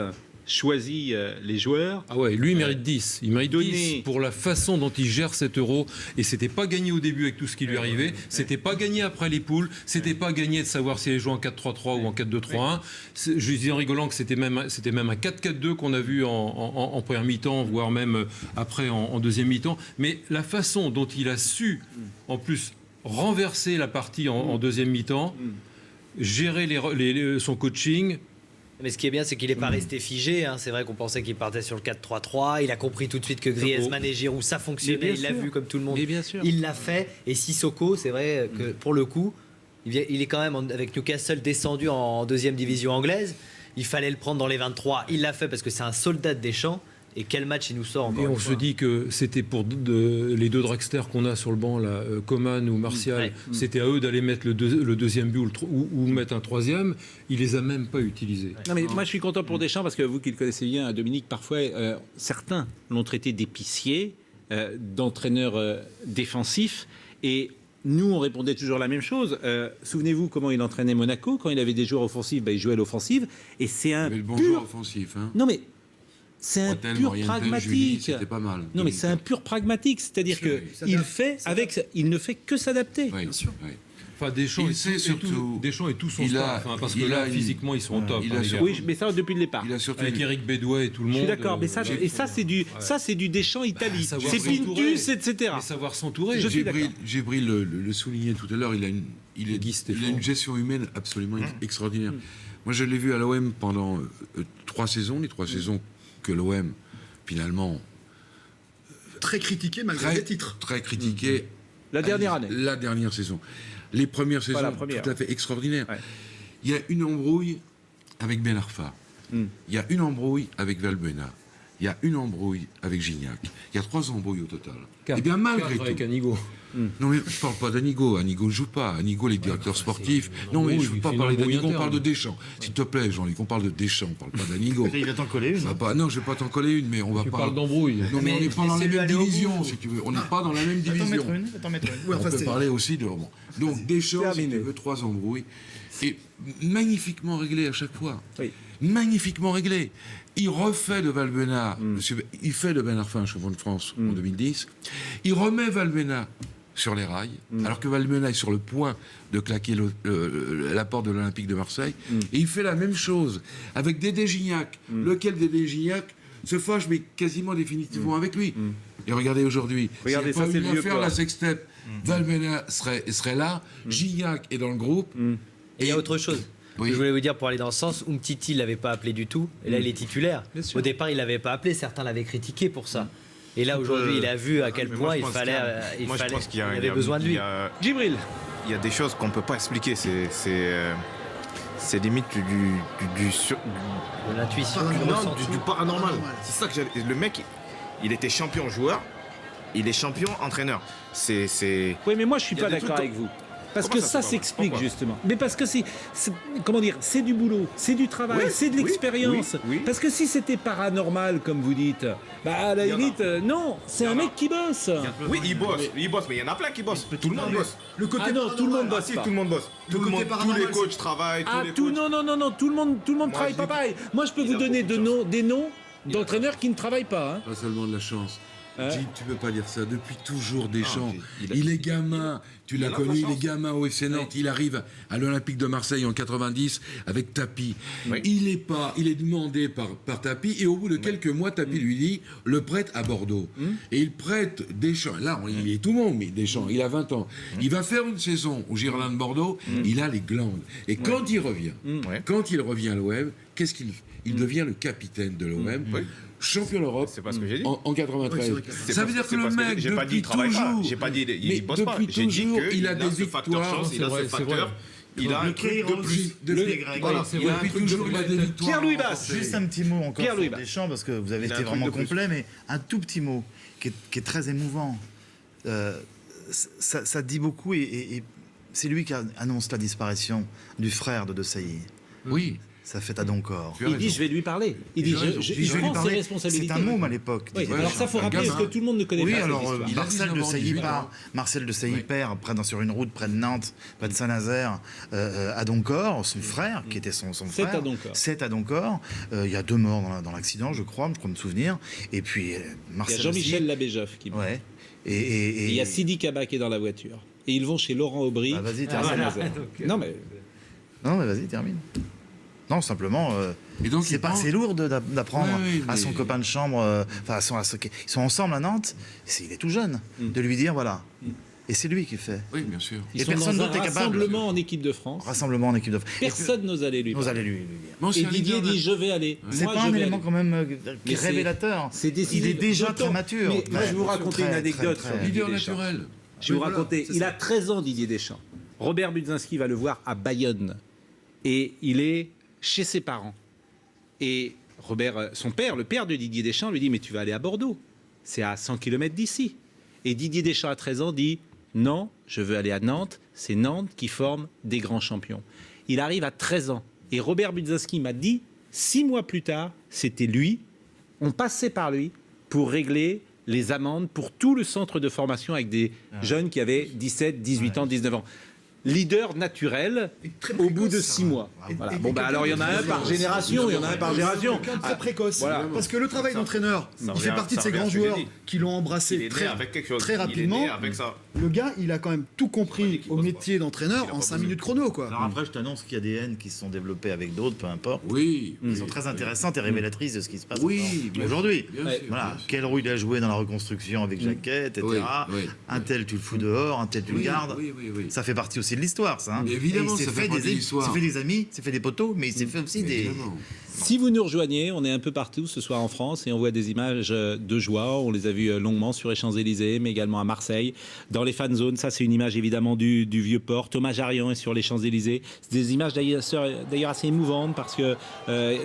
choisi les joueurs. Ah ouais, lui il mérite 10. Il mérite 10 pour la façon dont il gère cet Euro. Et c'était pas gagné au début avec tout ce qui lui arrivait. C'était pas gagné après les poules. C'était pas gagné de savoir s'il allait jouer en 4-3-3 ou en 4-2-3-1. Je disais en rigolant que c'était même un 4-4-2 qu'on a vu en première mi-temps, voire même après en deuxième mi-temps. Mais la façon dont il a su, en plus, renverser la partie en deuxième mi-temps, gérer son coaching. Mais ce qui est bien, c'est qu'il n'est pas resté figé. Hein. C'est vrai qu'on pensait qu'il partait sur le 4-3-3. Il a compris tout de suite que Griezmann et Giroud, ça fonctionnait. Il l'a vu comme tout le monde. Il l'a fait. Et Sissoko, c'est vrai que pour le coup, il est quand même avec Newcastle descendu en deuxième division anglaise. Il fallait le prendre dans les 23. Il l'a fait parce que c'est un soldat de Deschamps. Et quel match il nous sort encore. Et on se dit que c'était pour les deux dragsters qu'on a sur le banc, là, Coman ou Martial, c'était à eux d'aller mettre le deuxième but ou mettre un troisième. Il les a même pas utilisés. Non, mais moi je suis content pour Deschamps parce que vous qui le connaissez bien, Dominique, parfois certains l'ont traité d'épicier, d'entraîneur défensif. Et nous, on répondait toujours la même chose. Souvenez-vous comment il entraînait Monaco. Quand il avait des joueurs offensifs, il jouait à l'offensive. Et c'est un bon joueur offensif. Hein. Non mais c'est un pur pragmatique. C'était pas mal. Non, mais c'est un pur pragmatique, c'est-à-dire que il ne fait que s'adapter. Oui, bien sûr. Oui. Enfin, Deschamps et tout son staff, parce que là, physiquement, ils sont au top. Oui, mais ça depuis le départ. Avec Eric Bédouet et tout le monde. Je suis d'accord, mais ça c'est du Deschamps Italie. C'est Pintus, etc. Mais savoir s'entourer. Gébril le soulignait tout à l'heure. Il a une gestion humaine absolument extraordinaire. Moi, je l'ai vu à l'OM pendant 3 saisons, les 3 saisons que l'OM, finalement... Très critiqué malgré les titres. Très critiqué. La dernière année. La dernière saison. Les premières saisons, tout à fait extraordinaires. Ouais. Il y a une embrouille avec Ben Arfa. Il y a une embrouille avec Valbuena. Il y a une embrouille avec Gignac. Il y a 3 embrouilles au total. Et bien malgré tout... avec Anigo. Non mais je ne parle pas d'Anigo. Anigo ne joue pas. Anigo, les directeurs sportifs. Non mais je ne veux pas parler d'Anigo, on parle de Deschamps. S'il te plaît, Jean-Luc, on parle de Deschamps, on ne parle pas d'Anigo. Il va t'en coller une. Non, je ne vais pas t'en coller une, mais on va pas... Tu parles d'embrouille. Non mais on n'est pas dans la même division, si tu veux. On n'est pas dans la même division. Attends, mettre une. On peut parler aussi de... Donc Deschamps, si tu veux, 3 embrouilles. Et magnifiquement réglé à chaque fois. Oui. Magnifiquement réglé. Il refait de Valbuena, il fait de Ben Arfa un champion de France en 2010. Il remet Valbuena sur les rails, alors que Valbuena est sur le point de claquer la porte de l'Olympique de Marseille. Et il fait la même chose avec Dédé Gignac, lequel Dédé Gignac se fâche, mais quasiment définitivement avec lui. Et regardez aujourd'hui, regardez, s'il n'y a pas eu une affaire la sextette, Valbuena serait là, Gignac est dans le groupe. Et il y a autre chose. Oui. Je voulais vous dire, pour aller dans ce sens, Umtiti ne l'avait pas appelé du tout, et là il est titulaire. Au départ, il ne l'avait pas appelé, certains l'avaient critiqué pour ça. Et là, aujourd'hui, il a vu à quel point il avait besoin de lui. Djibril, il y a des choses qu'on ne peut pas expliquer. C'est limite de l'intuition, du paranormal. C'est ça que j'ai. Le mec, il était champion joueur, il est champion entraîneur. Oui, mais moi je suis pas d'accord avec vous. Parce que ça s'explique justement. Mais parce que c'est du boulot, c'est du travail, c'est de l'expérience. Parce que si c'était paranormal, comme vous dites, à la limite, non, c'est un mec qui bosse. Oui, il bosse, mais il y en a plein qui bossent. Tout le monde bosse. Le côté non, tout le monde bosse. Tout le monde bosse. Tous les coachs travaillent. Non, tout le monde travaille pas pareil. Moi, je peux vous donner des noms d'entraîneurs qui ne travaillent pas. Pas seulement de la chance. Gilles, tu peux pas dire ça. Depuis toujours Deschamps. Il est gamin. Tu l'as connu, il est gamin au FC Nantes. Il arrive à l'Olympique de Marseille en 90 avec Tapi. Il est demandé par Tapi et au bout de quelques mois, Tapi lui dit le prête à Bordeaux. Et il prête Deschamps. Là, il est tout le monde, mais Deschamps, il a 20 ans. Il va faire une saison au Girondins de Bordeaux. Il a les glandes. Et quand il revient à l'OM, qu'est-ce qu'il fait? Il devient le capitaine de l'OM. Champion d'Europe en 93. Ça veut dire que le mec, depuis toujours, j'ai pas dit il bosse pas, j'ai dit qu'il a des victoires, il a ce facteur, il a un truc de plus. Pierre-Louis Basse. Juste un petit mot encore sur Deschamps, parce que vous avez été vraiment complet, mais un tout petit mot qui est très émouvant. Ça dit beaucoup, et c'est lui qui annonce la disparition du frère de Desailly. Oui. ça fait à Doncor. Il dit je vais lui parler. Il dit je prends ses responsabilités. C'est un môme à l'époque. Oui, alors ça faut rappeler parce que tout le monde ne connaît pas. Oui, alors Marcel de Sailly perd sur une route près de Nantes, près de Saint-Nazaire, à Doncor, son frère qui était son frère. 7 à Doncor. Il y a 2 morts dans l'accident, je crois me souvenir. Et puis Marcel. Il y a Jean-Michel Labéjoff qui meurt. Et il y a Sidi Kaba qui est dans la voiture. Et ils vont chez Laurent Aubry. Vas-y, termine. Non mais vas-y, termine. Non, simplement, c'est lourd d'apprendre à son copain de chambre, ils sont ensemble à Nantes, il est tout jeune, de lui dire voilà. Et c'est lui qui fait. Oui, bien sûr. Et personne d'autre est capable. Rassemblement en équipe de France. Personne n'ose aller lui dire. Et Didier dit je vais aller. C'est pas un élément quand même révélateur. Il est déjà très mature. Moi, je vais vous raconter une anecdote sur leader naturel. Je vais vous raconter. Il a 13 ans, Didier Deschamps. Robert Budzinski va le voir à Bayonne. Et il est chez ses parents. Et son père, le père de Didier Deschamps, lui dit mais tu vas aller à Bordeaux. C'est à 100 km d'ici. Et Didier Deschamps, à 13 ans, dit non, je veux aller à Nantes. C'est Nantes qui forme des grands champions. Il arrive à 13 ans. Et Robert Budzinski m'a dit 6 mois plus tard, c'était lui. On passait par lui pour régler les amendes pour tout le centre de formation avec des jeunes qui avaient 17, 18 ans, 19 ans. Leader naturel au bout de 6 mois. Voilà. Alors il y en a un par génération. Très précoce. Voilà. Parce que le travail d'entraîneur, il fait partie de ces grands joueurs qui l'ont embrassé très rapidement. Le gars, il a quand même tout compris au métier d'entraîneur en 5 minutes chrono, quoi. Alors après, je t'annonce qu'il y a des haines qui se sont développées avec d'autres, peu importe. Oui. Ils sont très intéressantes et révélatrices de ce qui se passe aujourd'hui. Voilà. Quel rôle il a joué dans la reconstruction avec Jacquet, etc. Un tel, tu le fous dehors, un tel, tu le gardes. Ça fait partie aussi de l'histoire, ça. Hein. Évidemment, ça fait partie de l'histoire. Il s'est fait des amis, il s'est fait des poteaux, mais il s'est fait aussi des... Si vous nous rejoignez, on est un peu partout ce soir en France et on voit des images de joie. On les a vues longuement sur les Champs-Élysées, mais également à Marseille. Dans les fan zones, ça c'est une image évidemment du Vieux-Port. Thomas Jarian est sur les Champs-Élysées. C'est des images d'ailleurs assez émouvantes parce que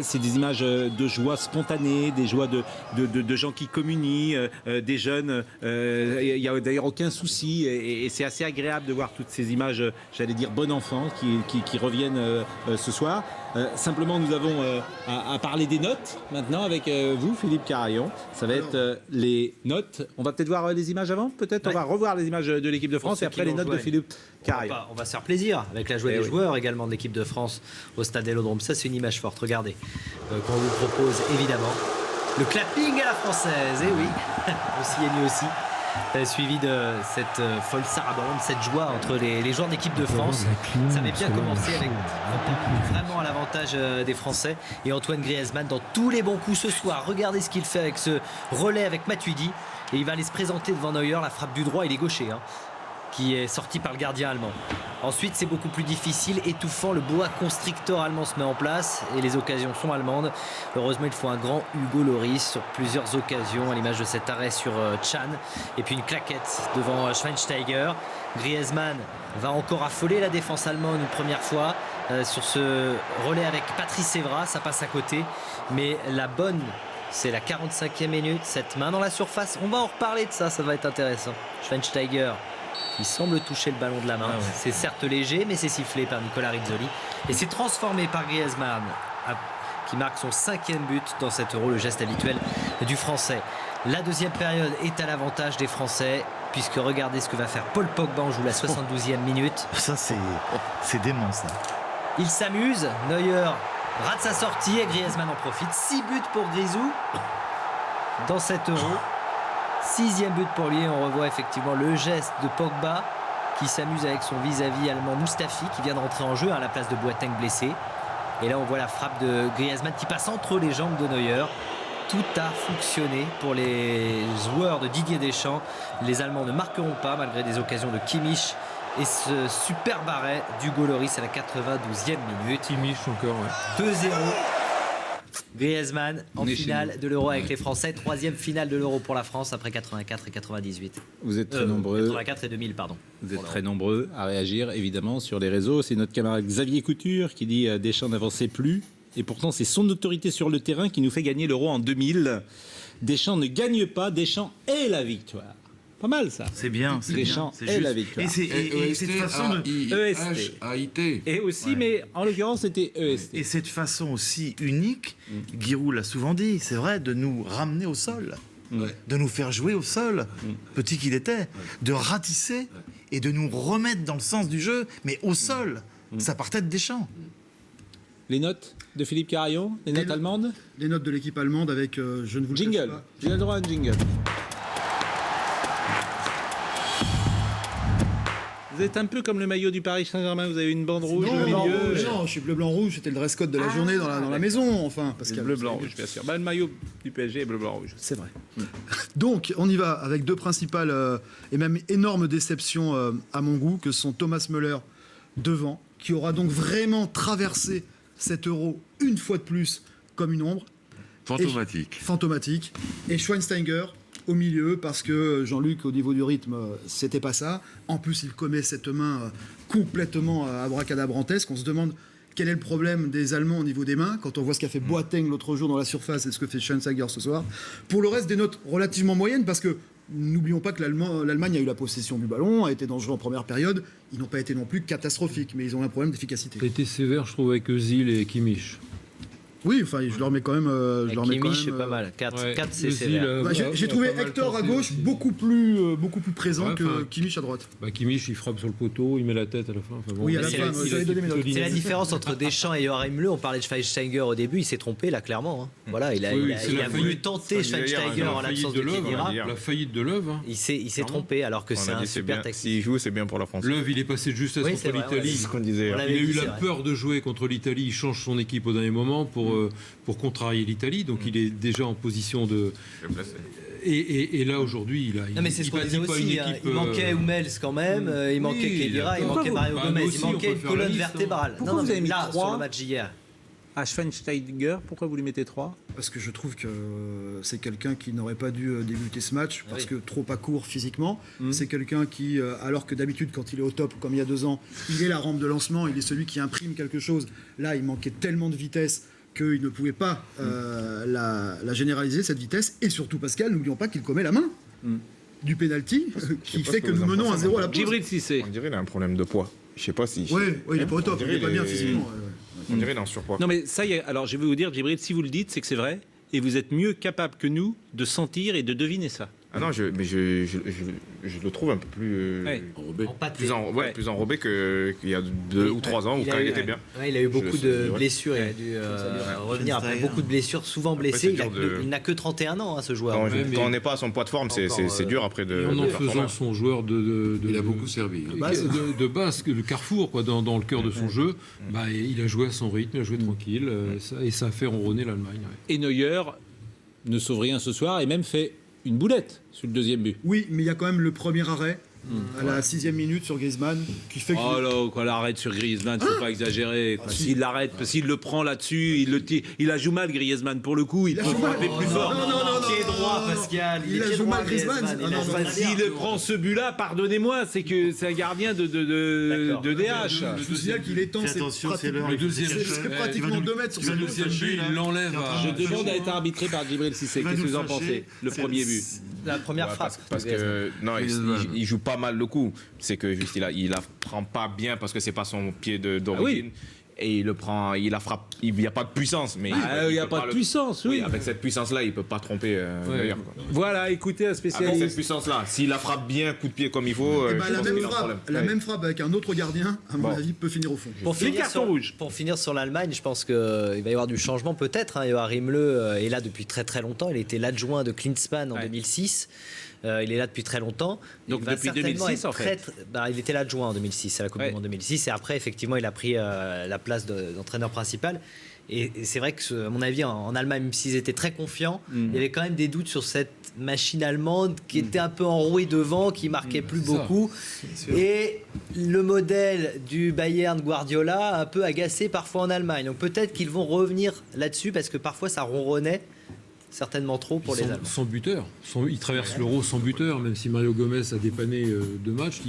c'est des images de joie spontanée, des joies de gens qui communient, des jeunes. Il n'y a d'ailleurs aucun souci et c'est assez agréable de voir toutes ces images, j'allais dire bon enfant, qui reviennent ce soir. Simplement, nous avons à parler des notes maintenant avec vous, Philippe Carayon. Ça va être les notes. On va peut-être voir les images avant, peut-être. On va revoir les images de l'équipe de France et après les notes de Philippe Carayon. On va se faire plaisir avec la joie des joueurs également de l'équipe de France au Stade Vélodrome. Ça, c'est une image forte. Regardez, qu'on vous propose évidemment. Le clapping à la française, eh oui, aussi et mieux aussi. Suivi de cette folle sarabande, cette joie entre les joueurs d'équipe de France. Ça avait bien commencé avec vraiment à l'avantage des Français. Et Antoine Griezmann dans tous les bons coups ce soir. Regardez ce qu'il fait avec ce relais avec Matuidi. Et il va aller se présenter devant Neuer. La frappe du droit, il est gaucher, qui est sorti par le gardien allemand. Ensuite, c'est beaucoup plus difficile, étouffant. Le boa constrictor allemand se met en place et les occasions sont allemandes. Heureusement, il faut un grand Hugo Lloris sur plusieurs occasions, à l'image de cet arrêt sur Chan. Et puis une claquette devant Schweinsteiger. Griezmann va encore affoler la défense allemande une première fois sur ce relais avec Patrice Evra. Ça passe à côté. Mais la bonne, c'est la 45e minute. Cette main dans la surface, on va en reparler de ça, ça va être intéressant. Schweinsteiger, il semble toucher le ballon de la main. C'est certes léger, mais c'est sifflé par Nicolas Rizzoli. Et c'est transformé par Griezmann, qui marque son 5e but dans cet Euro, le geste habituel du Français. La deuxième période est à l'avantage des Français, puisque regardez ce que va faire Paul Pogba. On joue la 72e minute. Ça, c'est dément, ça. Il s'amuse. Neuer rate sa sortie et Griezmann en profite. 6 buts pour Grisou dans cet Euro. 6e but pour lui. On revoit effectivement le geste de Pogba qui s'amuse avec son vis-à-vis allemand Mustafi qui vient de rentrer en jeu à la place de Boateng blessé. Et là on voit la frappe de Griezmann qui passe entre les jambes de Neuer. Tout a fonctionné pour les joueurs de Didier Deschamps. Les Allemands ne marqueront pas malgré des occasions de Kimmich et ce superbe arrêt d'Hugo Lloris à la 92e minute. Kimmich encore, 2-0. Griezmann en finale de l'Euro avec les Français. 3e finale de l'Euro pour la France après 84 et 98. Vous êtes très nombreux. 84 et 2000, pardon. Vous êtes très nombreux à réagir, évidemment, sur les réseaux. C'est notre camarade Xavier Couture qui dit Deschamps n'avançait plus. Et pourtant, c'est son autorité sur le terrain qui nous fait gagner l'Euro en 2000. Deschamps ne gagne pas, Deschamps est la victoire. Pas mal ça. C'est bien, c'est Deschamps bien, c'est et juste. la victoire. Et cette façon de... EST. Et aussi, mais en l'occurrence, c'était EST. Et cette façon aussi unique, Giroud l'a souvent dit, c'est vrai, de nous ramener au sol, de nous faire jouer au sol, petit qu'il était, de ratisser et de nous remettre dans le sens du jeu, mais au sol. Ça partait de Deschamps. Les notes de Philippe Carayon, les notes allemandes. Les notes de l'équipe allemande avec, je ne vous le cache Jingle, pas. j'ai le droit à un jingle. Vous êtes un peu comme le maillot du Paris Saint-Germain, vous avez une bande rouge au milieu. Non, je suis bleu-blanc-rouge, c'était le dress code de la journée dans la maison, enfin. Pascal. Bleu-blanc-rouge, bien sûr. Le maillot du PSG est bleu-blanc-rouge. C'est vrai. Donc, on y va avec deux principales et même énormes déceptions à mon goût, que sont Thomas Müller devant, qui aura donc vraiment traversé cet Euro une fois de plus comme une ombre. Fantomatique. Et Schweinsteiger au milieu, parce que Jean-Luc, au niveau du rythme, c'était pas ça. En plus, il commet cette main complètement abracadabrantesque. On se demande quel est le problème des Allemands au niveau des mains, quand on voit ce qu'a fait Boateng l'autre jour dans la surface et ce que fait Schweinsteiger ce soir. Pour le reste, des notes relativement moyennes, parce que n'oublions pas que l'Allemagne a eu la possession du ballon, a été dangereux en première période. Ils n'ont pas été non plus catastrophiques, mais ils ont un problème d'efficacité. T'as été sévère, je trouve, avec Özil et Kimmich. Oui, enfin, je leur mets quand même. Kimmich, c'est pas mal. 4, c'est sévère. J'ai trouvé Hector à gauche beaucoup plus présent que Kimmich à droite. Kimmich, il frappe sur le poteau, il met la tête à la fin. Enfin, bon, oui, à la fin, vous avez donné mes notes. C'est la différence entre Deschamps et Joachim Löw. On parlait de Schweinsteiger au début, il s'est trompé là, clairement. Hein. Voilà, il a voulu tenter Schweinsteiger en l'absence de Khedira. La faillite de Löw. Il s'est trompé, alors que c'est un super tactique. S'il joue, c'est bien pour la France. Löw, il est passé de justesse contre l'Italie. C'est ce qu'on disait. Il a eu la peur de jouer contre l'Italie. Il change son équipe au dernier moment pour contrarier l'Italie, donc il est déjà en position de... Et là, aujourd'hui, il a... Non, mais c'est ce qu'on disait aussi, il manquait Hummels quand même, il manquait Khedira, il manquait Mario Gomez, il manquait une colonne vertébrale. Pourquoi vous avez mis 3 sur le match d'hier à Schweinsteiger, pourquoi vous lui mettez 3 ? Parce que je trouve que c'est quelqu'un qui n'aurait pas dû débuter ce match, parce que trop à court physiquement. C'est quelqu'un qui, alors que d'habitude, quand il est au top, comme il y a 2 ans, il est la rampe de lancement, il est celui qui imprime quelque chose. Là, il manquait tellement de vitesse qu'il ne pouvait pas la généraliser, cette vitesse. Et surtout, Pascal, n'oublions pas qu'il commet la main du pénalty qui fait que nous menons 1-0 à la pause. Djibril Cissé. On dirait qu'il a un problème de poids. Je sais pas si... Oui, il n'est pas au top, il n'est pas bien physiquement. On dirait qu'il est en surpoids. Non mais ça y est, alors je vais vous dire, Djibril, si vous le dites, c'est que c'est vrai, et vous êtes mieux capable que nous de sentir et de deviner ça. Ah non, je le trouve un peu plus enrobé, plus enrobé qu'il y a 2 ou 3 ans où quand il était bien. Ouais, il a eu beaucoup de blessures, il a dû revenir après beaucoup de blessures, souvent blessé. Il n'a que 31 ans, ce joueur. Quand on n'est pas à son poids de forme, c'est dur après de. En faisant son joueur il a beaucoup servi. De base, le carrefour, quoi, dans le cœur de son jeu, il a joué à son rythme, il a joué tranquille, et ça a fait ronronner l'Allemagne. Et Neuer ne sauve rien ce soir, et même fait une boulette sur le deuxième but. Oui, mais il y a quand même le premier arrêt à la 6e minute sur Griezmann qui fait que... Oh là, quoi, l'arrête sur Griezmann, faut pas exagérer. S'il l'arrête, s'il le prend là-dessus, il la joue mal Griezmann pour le coup, il peut frapper plus fort. Pied droit, Pascal. Il a joué mal Griezmann. S'il prend ce but-là, pardonnez-moi, c'est que c'est un gardien de DH. Je vous signale qu'il est temps, le deuxième c'est pratiquement 2 mètres sur ce deuxième but, il l'enlève. Je demande à être arbitré par Djibril Cissé. Qu'est-ce que vous en pensez? Le premier but. La première frappe. Parce que non, il joue pas mal le coup. C'est que juste il la prend pas bien parce que c'est pas son pied d'origine. Et il le prend, il la frappe. Il n'y a pas de puissance, mais il n'y a pas de puissance, oui. Avec cette puissance-là, il peut pas tromper d'ailleurs. Voilà, écoutez un spécialiste. Avec cette puissance-là, s'il la frappe bien, coup de pied comme il faut, la même frappe avec un autre gardien, à mon avis, peut finir au fond. Pour finir sur l'Allemagne, je pense qu'il va y avoir du changement peut-être. Joachim Löw est là depuis très très longtemps. Il était l'adjoint de Klinsmann en 2006. Il est là depuis très longtemps. Donc depuis 2006 en fait. Il était l'adjoint en 2006 à la Coupe du Monde 2006 et après effectivement il a pris la place d'entraîneur principal. Et c'est vrai que, à mon avis, en Allemagne, même s'ils étaient très confiants, il y avait quand même des doutes sur cette machine allemande qui était un peu enrouée devant, qui marquait plus beaucoup. Et le modèle du Bayern Guardiola a un peu agacé parfois en Allemagne. Donc peut-être qu'ils vont revenir là-dessus parce que parfois ça ronronnait. certainement trop pour les Allemands. Sans buteur. Ils traversent l'Euro sans buteur, même si Mario Gomez a dépanné deux matchs.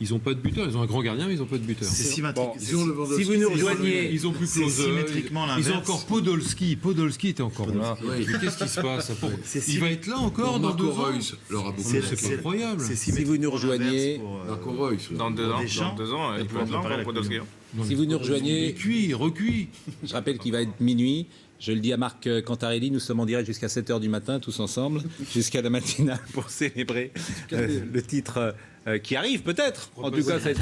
Ils n'ont pas de buteur. Ils ont un grand gardien, mais ils n'ont pas de buteur. C'est symétrique. Si vous nous rejoignez, ils ont plus Klose. Symétriquement l'inverse. Ils ont encore Podolski. Podolski était encore là. Mais qu'est-ce qui se passe? Il va être là encore dans 2 ans. C'est incroyable. Si vous nous rejoignez dans 2 ans, il peut être là encore Podolski. Si vous nous rejoignez, recuit. Je rappelle qu'il va être minuit. Je le dis à Marc Cantarelli, nous sommes en direct jusqu'à 7h du matin, tous ensemble, jusqu'à la matinale pour célébrer le titre qui arrive peut-être. En tout cas, cette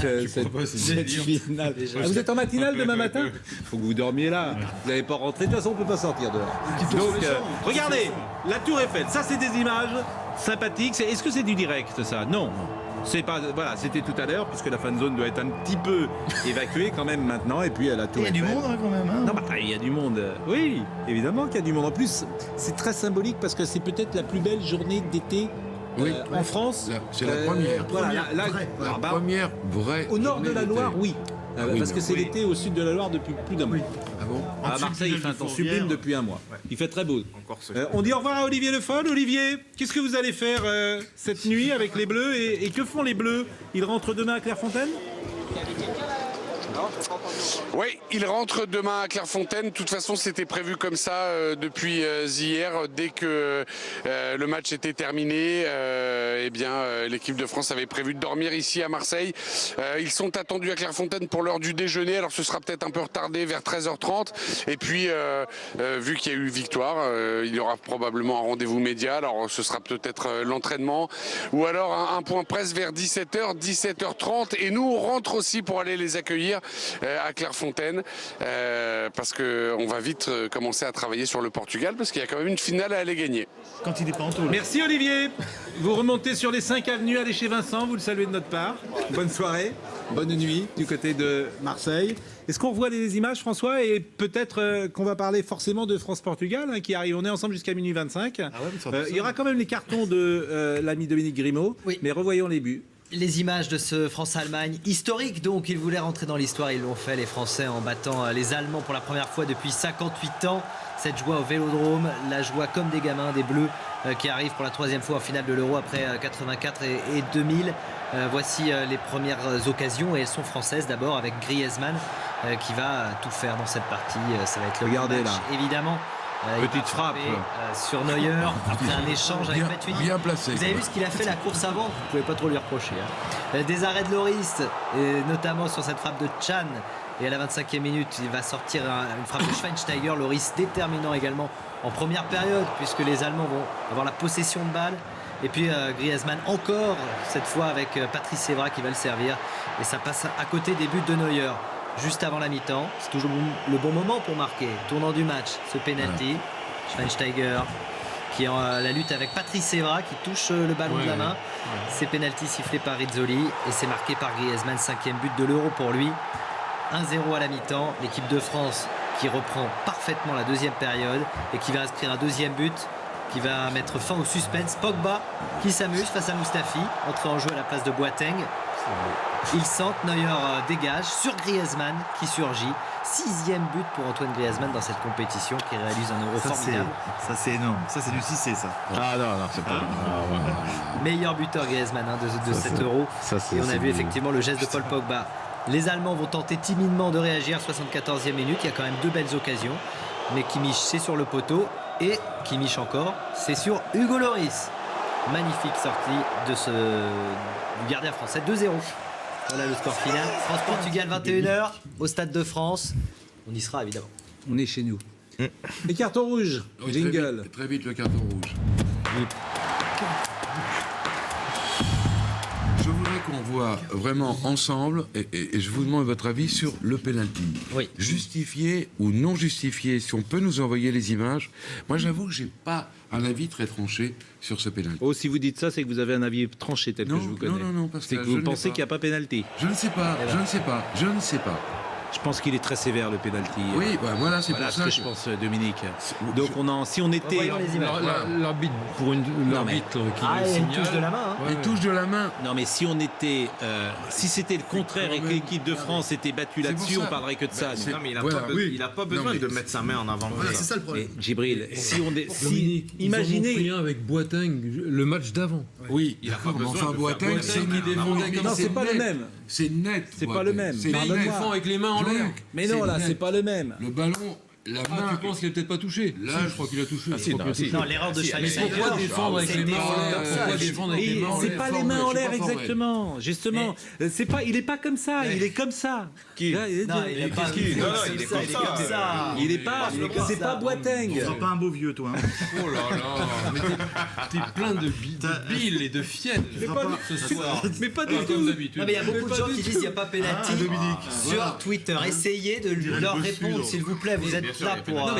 finale. Vous êtes en matinale demain matin? Il faut que vous dormiez là. Vous n'avez pas rentré, de toute façon, on ne peut pas sortir dehors. Donc, regardez, la Tour Eiffel, ça c'est des images sympathiques. Est-ce que c'est du direct, ça? Non. C'est pas, voilà, c'était tout à l'heure, puisque la fan zone doit être un petit peu évacuée quand même maintenant, et puis à la Tour Eiffel. Il y a du monde quand même. Hein. Non, il y a du monde. Oui, évidemment qu'il y a du monde. En plus, c'est très symbolique parce que c'est peut-être la plus belle journée d'été en France. C'est la première. Voilà, la première vraie. Au nord de la Loire, oui. Oui, parce que c'est l'été au sud de la Loire depuis plus d'un mois. Ah bon? À Marseille, il fait un temps sublime depuis un mois. Ouais. Il fait très beau. On dit au revoir à Olivier Le Foll. Olivier, qu'est-ce que vous allez faire cette nuit avec les Bleus et que font les Bleus? Ils rentrent demain à Clairefontaine? Oui, il rentre demain à Clairefontaine. De toute façon, c'était prévu comme ça depuis hier. Dès que le match était terminé, l'équipe de France avait prévu de dormir ici à Marseille. Ils sont attendus à Clairefontaine pour l'heure du déjeuner. Alors ce sera peut-être un peu retardé vers 13h30. Et puis, vu qu'il y a eu victoire, il y aura probablement un rendez-vous média. Alors ce sera peut-être l'entraînement ou alors un point presse vers 17h, 17h30. Et nous, on rentre aussi pour aller les accueillir à Clairefontaine parce qu'on va vite commencer à travailler sur le Portugal parce qu'il y a quand même une finale à aller gagner. Quand il est pas en taule. Merci Olivier. Vous remontez sur les 5 avenues, allez chez Vincent, vous le saluez de notre part. Bonne soirée, bonne nuit du côté de Marseille. Est-ce qu'on revoit les images, François? Et peut-être qu'on va parler forcément de France-Portugal qui arrive. On est ensemble jusqu'à minuit 25. Il y aura quand même les cartons de l'ami Dominique Grimaud, mais revoyons les buts. Les images de ce France-Allemagne historique, donc ils voulaient rentrer dans l'histoire, ils l'ont fait les Français en battant les Allemands pour la première fois depuis 58 ans. Cette joie au Vélodrome, la joie comme des gamins, des Bleus qui arrivent pour la 3e fois en finale de l'Euro après 84 et 2000. Voici les premières occasions et elles sont françaises d'abord avec Griezmann qui va tout faire dans cette partie. Ça va être le match, là. Évidemment. Petite frappe sur Neuer après un échange avec Matuidi. Bien placé. Vous avez vu ce qu'il a fait la course avant? Vous ne pouvez pas trop lui reprocher. Des arrêts de Loris, et notamment sur cette frappe de Can. Et à la 25e minute, il va sortir une frappe de Schweinsteiger. Loris déterminant également en première période, puisque les Allemands vont avoir la possession de balle. Et puis Griezmann encore, cette fois avec Patrice Evra qui va le servir. Et ça passe à côté des buts de Neuer. Juste avant la mi-temps, c'est toujours le bon moment pour marquer. Tournant du match, ce penalty. Schweinsteiger qui est en la lutte avec Patrice Evra qui touche le ballon de la main. C'est penalty sifflé par Rizzoli et c'est marqué par Griezmann, 5e but de l'Euro pour lui. 1-0 à la mi-temps. L'équipe de France qui reprend parfaitement la 2e période et qui va inscrire un 2e but qui va mettre fin au suspense. Pogba qui s'amuse face à Mustafi, entré en jeu à la place de Boateng. Il sente, Neuer dégage sur Griezmann qui surgit. 6e but pour Antoine Griezmann dans cette compétition qui réalise un Euro formidable. Ça c'est énorme, ça c'est du 6C ça. Ah non, c'est pas. Meilleur buteur Griezmann de cet Euro. Et on a vu effectivement le geste de Paul Pogba. Les Allemands vont tenter timidement de réagir. 74e minute, il y a quand même 2 belles occasions. Mais Kimmich c'est sur le poteau et Kimmich encore, c'est sur Hugo Lloris. Magnifique sortie du gardien français, 2-0. Voilà le score final. France-Portugal, 21h, au Stade de France. On y sera évidemment. On est chez nous. Les cartons rouges, jingle. Très vite le carton rouge. Je voudrais qu'on voit vraiment ensemble, et je vous demande votre avis sur le penalty. Oui. Justifié ou non justifié, si on peut nous envoyer les images. Moi j'avoue que j'ai pas un avis très tranché sur ce pénalty. Oh, si vous dites ça, c'est que vous avez un avis tranché tel que je vous connais. Non, parce que vous pensez qu'il n'y a pas pénalty. Je ne sais pas, je ne sais pas. Je pense qu'il est très sévère le pénalty. Oui, bah voilà, c'est pour ce ça que je pense, Dominique. Donc si on était Voyons les images. L'arbitre qui il signale. touche de la main. Hein. Il touche de la main. Non, mais si on était, si c'était le contraire et que l'équipe de France était battue là-dessus, on parlerait que de ça. Non, mais il n'a pas besoin de mettre sa main en avant. Voilà, c'est ça le problème. Mais Djibril, si on est, Dominique, imaginez. Ils en ont pris un avec Boateng le match d'avant. Oui, il a pas besoin. Enfin, Boateng, c'est Non, c'est pas le même. C'est net. C'est pas le même. C'est Mais il défend avec les mains en l'air. Mais non, là, c'est pas le même. Le ballon, la main. Tu penses qu'il a peut-être pas touché? Là, je crois qu'il a touché. Non, l'erreur de Schweinsteiger. Pourquoi défendre avec les mains en l'air? Pourquoi défendre avec les mains en l'air? C'est pas les mains en l'air exactement. Justement, c'est pas. Il est pas comme ça. Il est comme ça. Non, il est pas. il est comme ça. Il est pas. C'est pas Boateng. Tu seras pas un beau vieux, toi. Hein. Oh là là, mais t'es plein de bile et de fiel ce soir. Mais pas du Comme tout. d'habitude. Non, mais il y a beaucoup de gens qui disent qu'il n'y a pas pénalty sur Twitter. Essayez de leur répondre, s'il vous plaît. Vous êtes là pour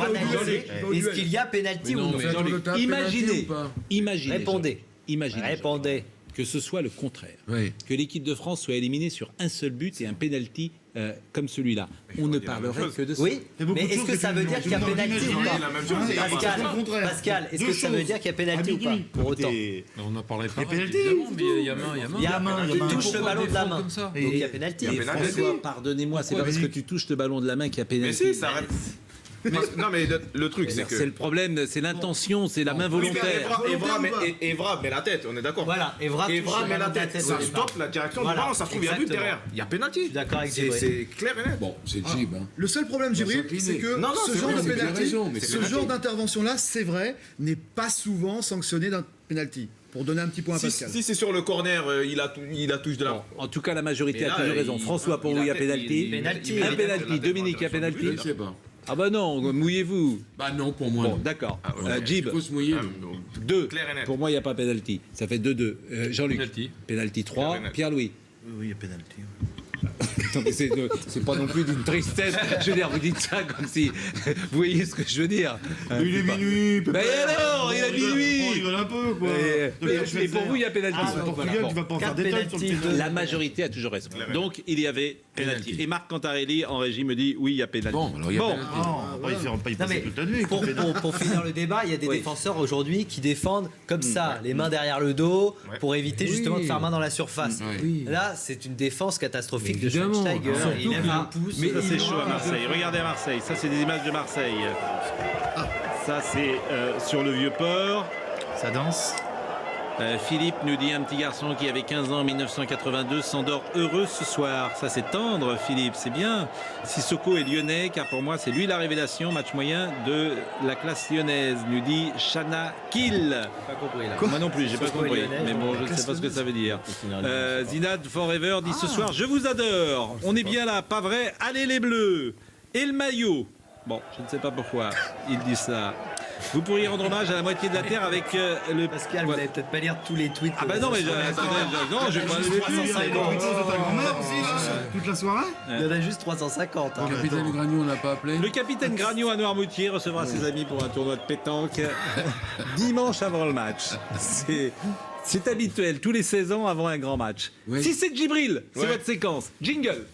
analyser. Est-ce qu'il y a pénalty ou non? Imaginez. Répondez. Répondez. Que ce soit le contraire. Oui. Que l'équipe de France soit éliminée sur un seul but et un pénalty comme celui-là. On ne parlerait que de ça. Oui, mais est-ce que ça veut dire qu'il y a pénalty ou pas? Pascal, est-ce que ça veut dire qu'il y a pénalty ou pas? Pour autant. On en parlerait pas. Il y a pénalty. Mais il y a main. Il y a main. Il touche le ballon de la main. Donc il y a pénalty. François, pardonnez-moi, c'est pas parce que tu touches le ballon de la main qu'il y a pénalty. Mais si, ça arrête. Non, mais le truc, c'est que. C'est le problème, c'est l'intention, c'est la main volontaire. Evra met la tête, on est d'accord. Voilà, Evra met la tête. Ça stoppe la direction du ballon, ça se trouve, il y a but derrière. Il y a pénalty. D'accord avec Djibril. C'est clair et net. Bon, c'est Djib. Le seul problème, Djibril, c'est que ce genre de pénalty, ce genre d'intervention-là, c'est vrai, n'est pas souvent sanctionné d'un pénalty. Pour donner un petit point à Pascal. Si c'est sur le corner, il a touche de la. En tout cas, la majorité a toujours raison. François, pour vous, il y a pénalty. Un pénalty. Dominique, il y a pénalty. Je ne sais pas. Ah bah non, mouillez-vous. Bah non, pour moi. Bon, d'accord. Djib, Il faut se mouiller. 2. Pour moi, il n'y a pas pénalty. Ça fait 2-2. Jean-Luc. Pénalty 3. Pierre-Louis. Oui, il y a pénalty. Attendez, c'est pas non plus d'une tristesse. Je veux dire, vous dites ça comme si. Vous voyez ce que je veux dire? Il est minuit. Mais alors, il est minuit. On rigole un peu, quoi. Et pour vous, il y a pénalty. Tu vas pas en faire des tonnes sur le terrain. La majorité a toujours raison. Donc, il y avait pénalty. Et Marc Cantarelli, en régie, me dit oui, il y a pénalty. Bon, alors il y a pénalty. On va pas y passer toute la nuit. Pour finir le débat, il y a des défenseurs aujourd'hui qui défendent comme ça, les mains derrière le dos, pour éviter justement de faire main dans la surface. Là, c'est une défense catastrophique de Schweinsteiger. Il lève un pouce. Mais ça, c'est chaud à Marseille. Regardez à Marseille. Ça, c'est des images de Marseille. Ça, c'est sur le Vieux-Port. Ça danse. Philippe nous dit un petit garçon qui avait 15 ans en 1982 s'endort heureux ce soir. Ça c'est tendre, Philippe, c'est bien. Sissoko est lyonnais car pour moi c'est lui la révélation, match moyen de la classe lyonnaise, nous dit Chana Kill. Pas compris là. Moi non plus, j'ai pas compris. lyonnais, Mais bon, je ne sais pas ce que ça veut dire. Zinad Forever dit ce soir je vous adore. On est bien là, pas vrai? Allez les bleus. Et le maillot. Bon, je ne sais pas pourquoi il dit ça. Vous pourriez rendre hommage à la moitié de la Terre avec le... Pascal, vous n'allez peut-être pas lire tous les tweets. Ah bah non, mais non, je vais pas les 350. Toute la soirée. Il y en a juste 350. Le capitaine Gragnon, on n'a pas appelé. Le capitaine Gragnon à Noirmoutier recevra ses amis pour un tournoi de pétanque dimanche avant le match. C'est habituel, tous les 16 ans avant un grand match. Oui. Si c'est Djibril, c'est votre séquence. Jingle.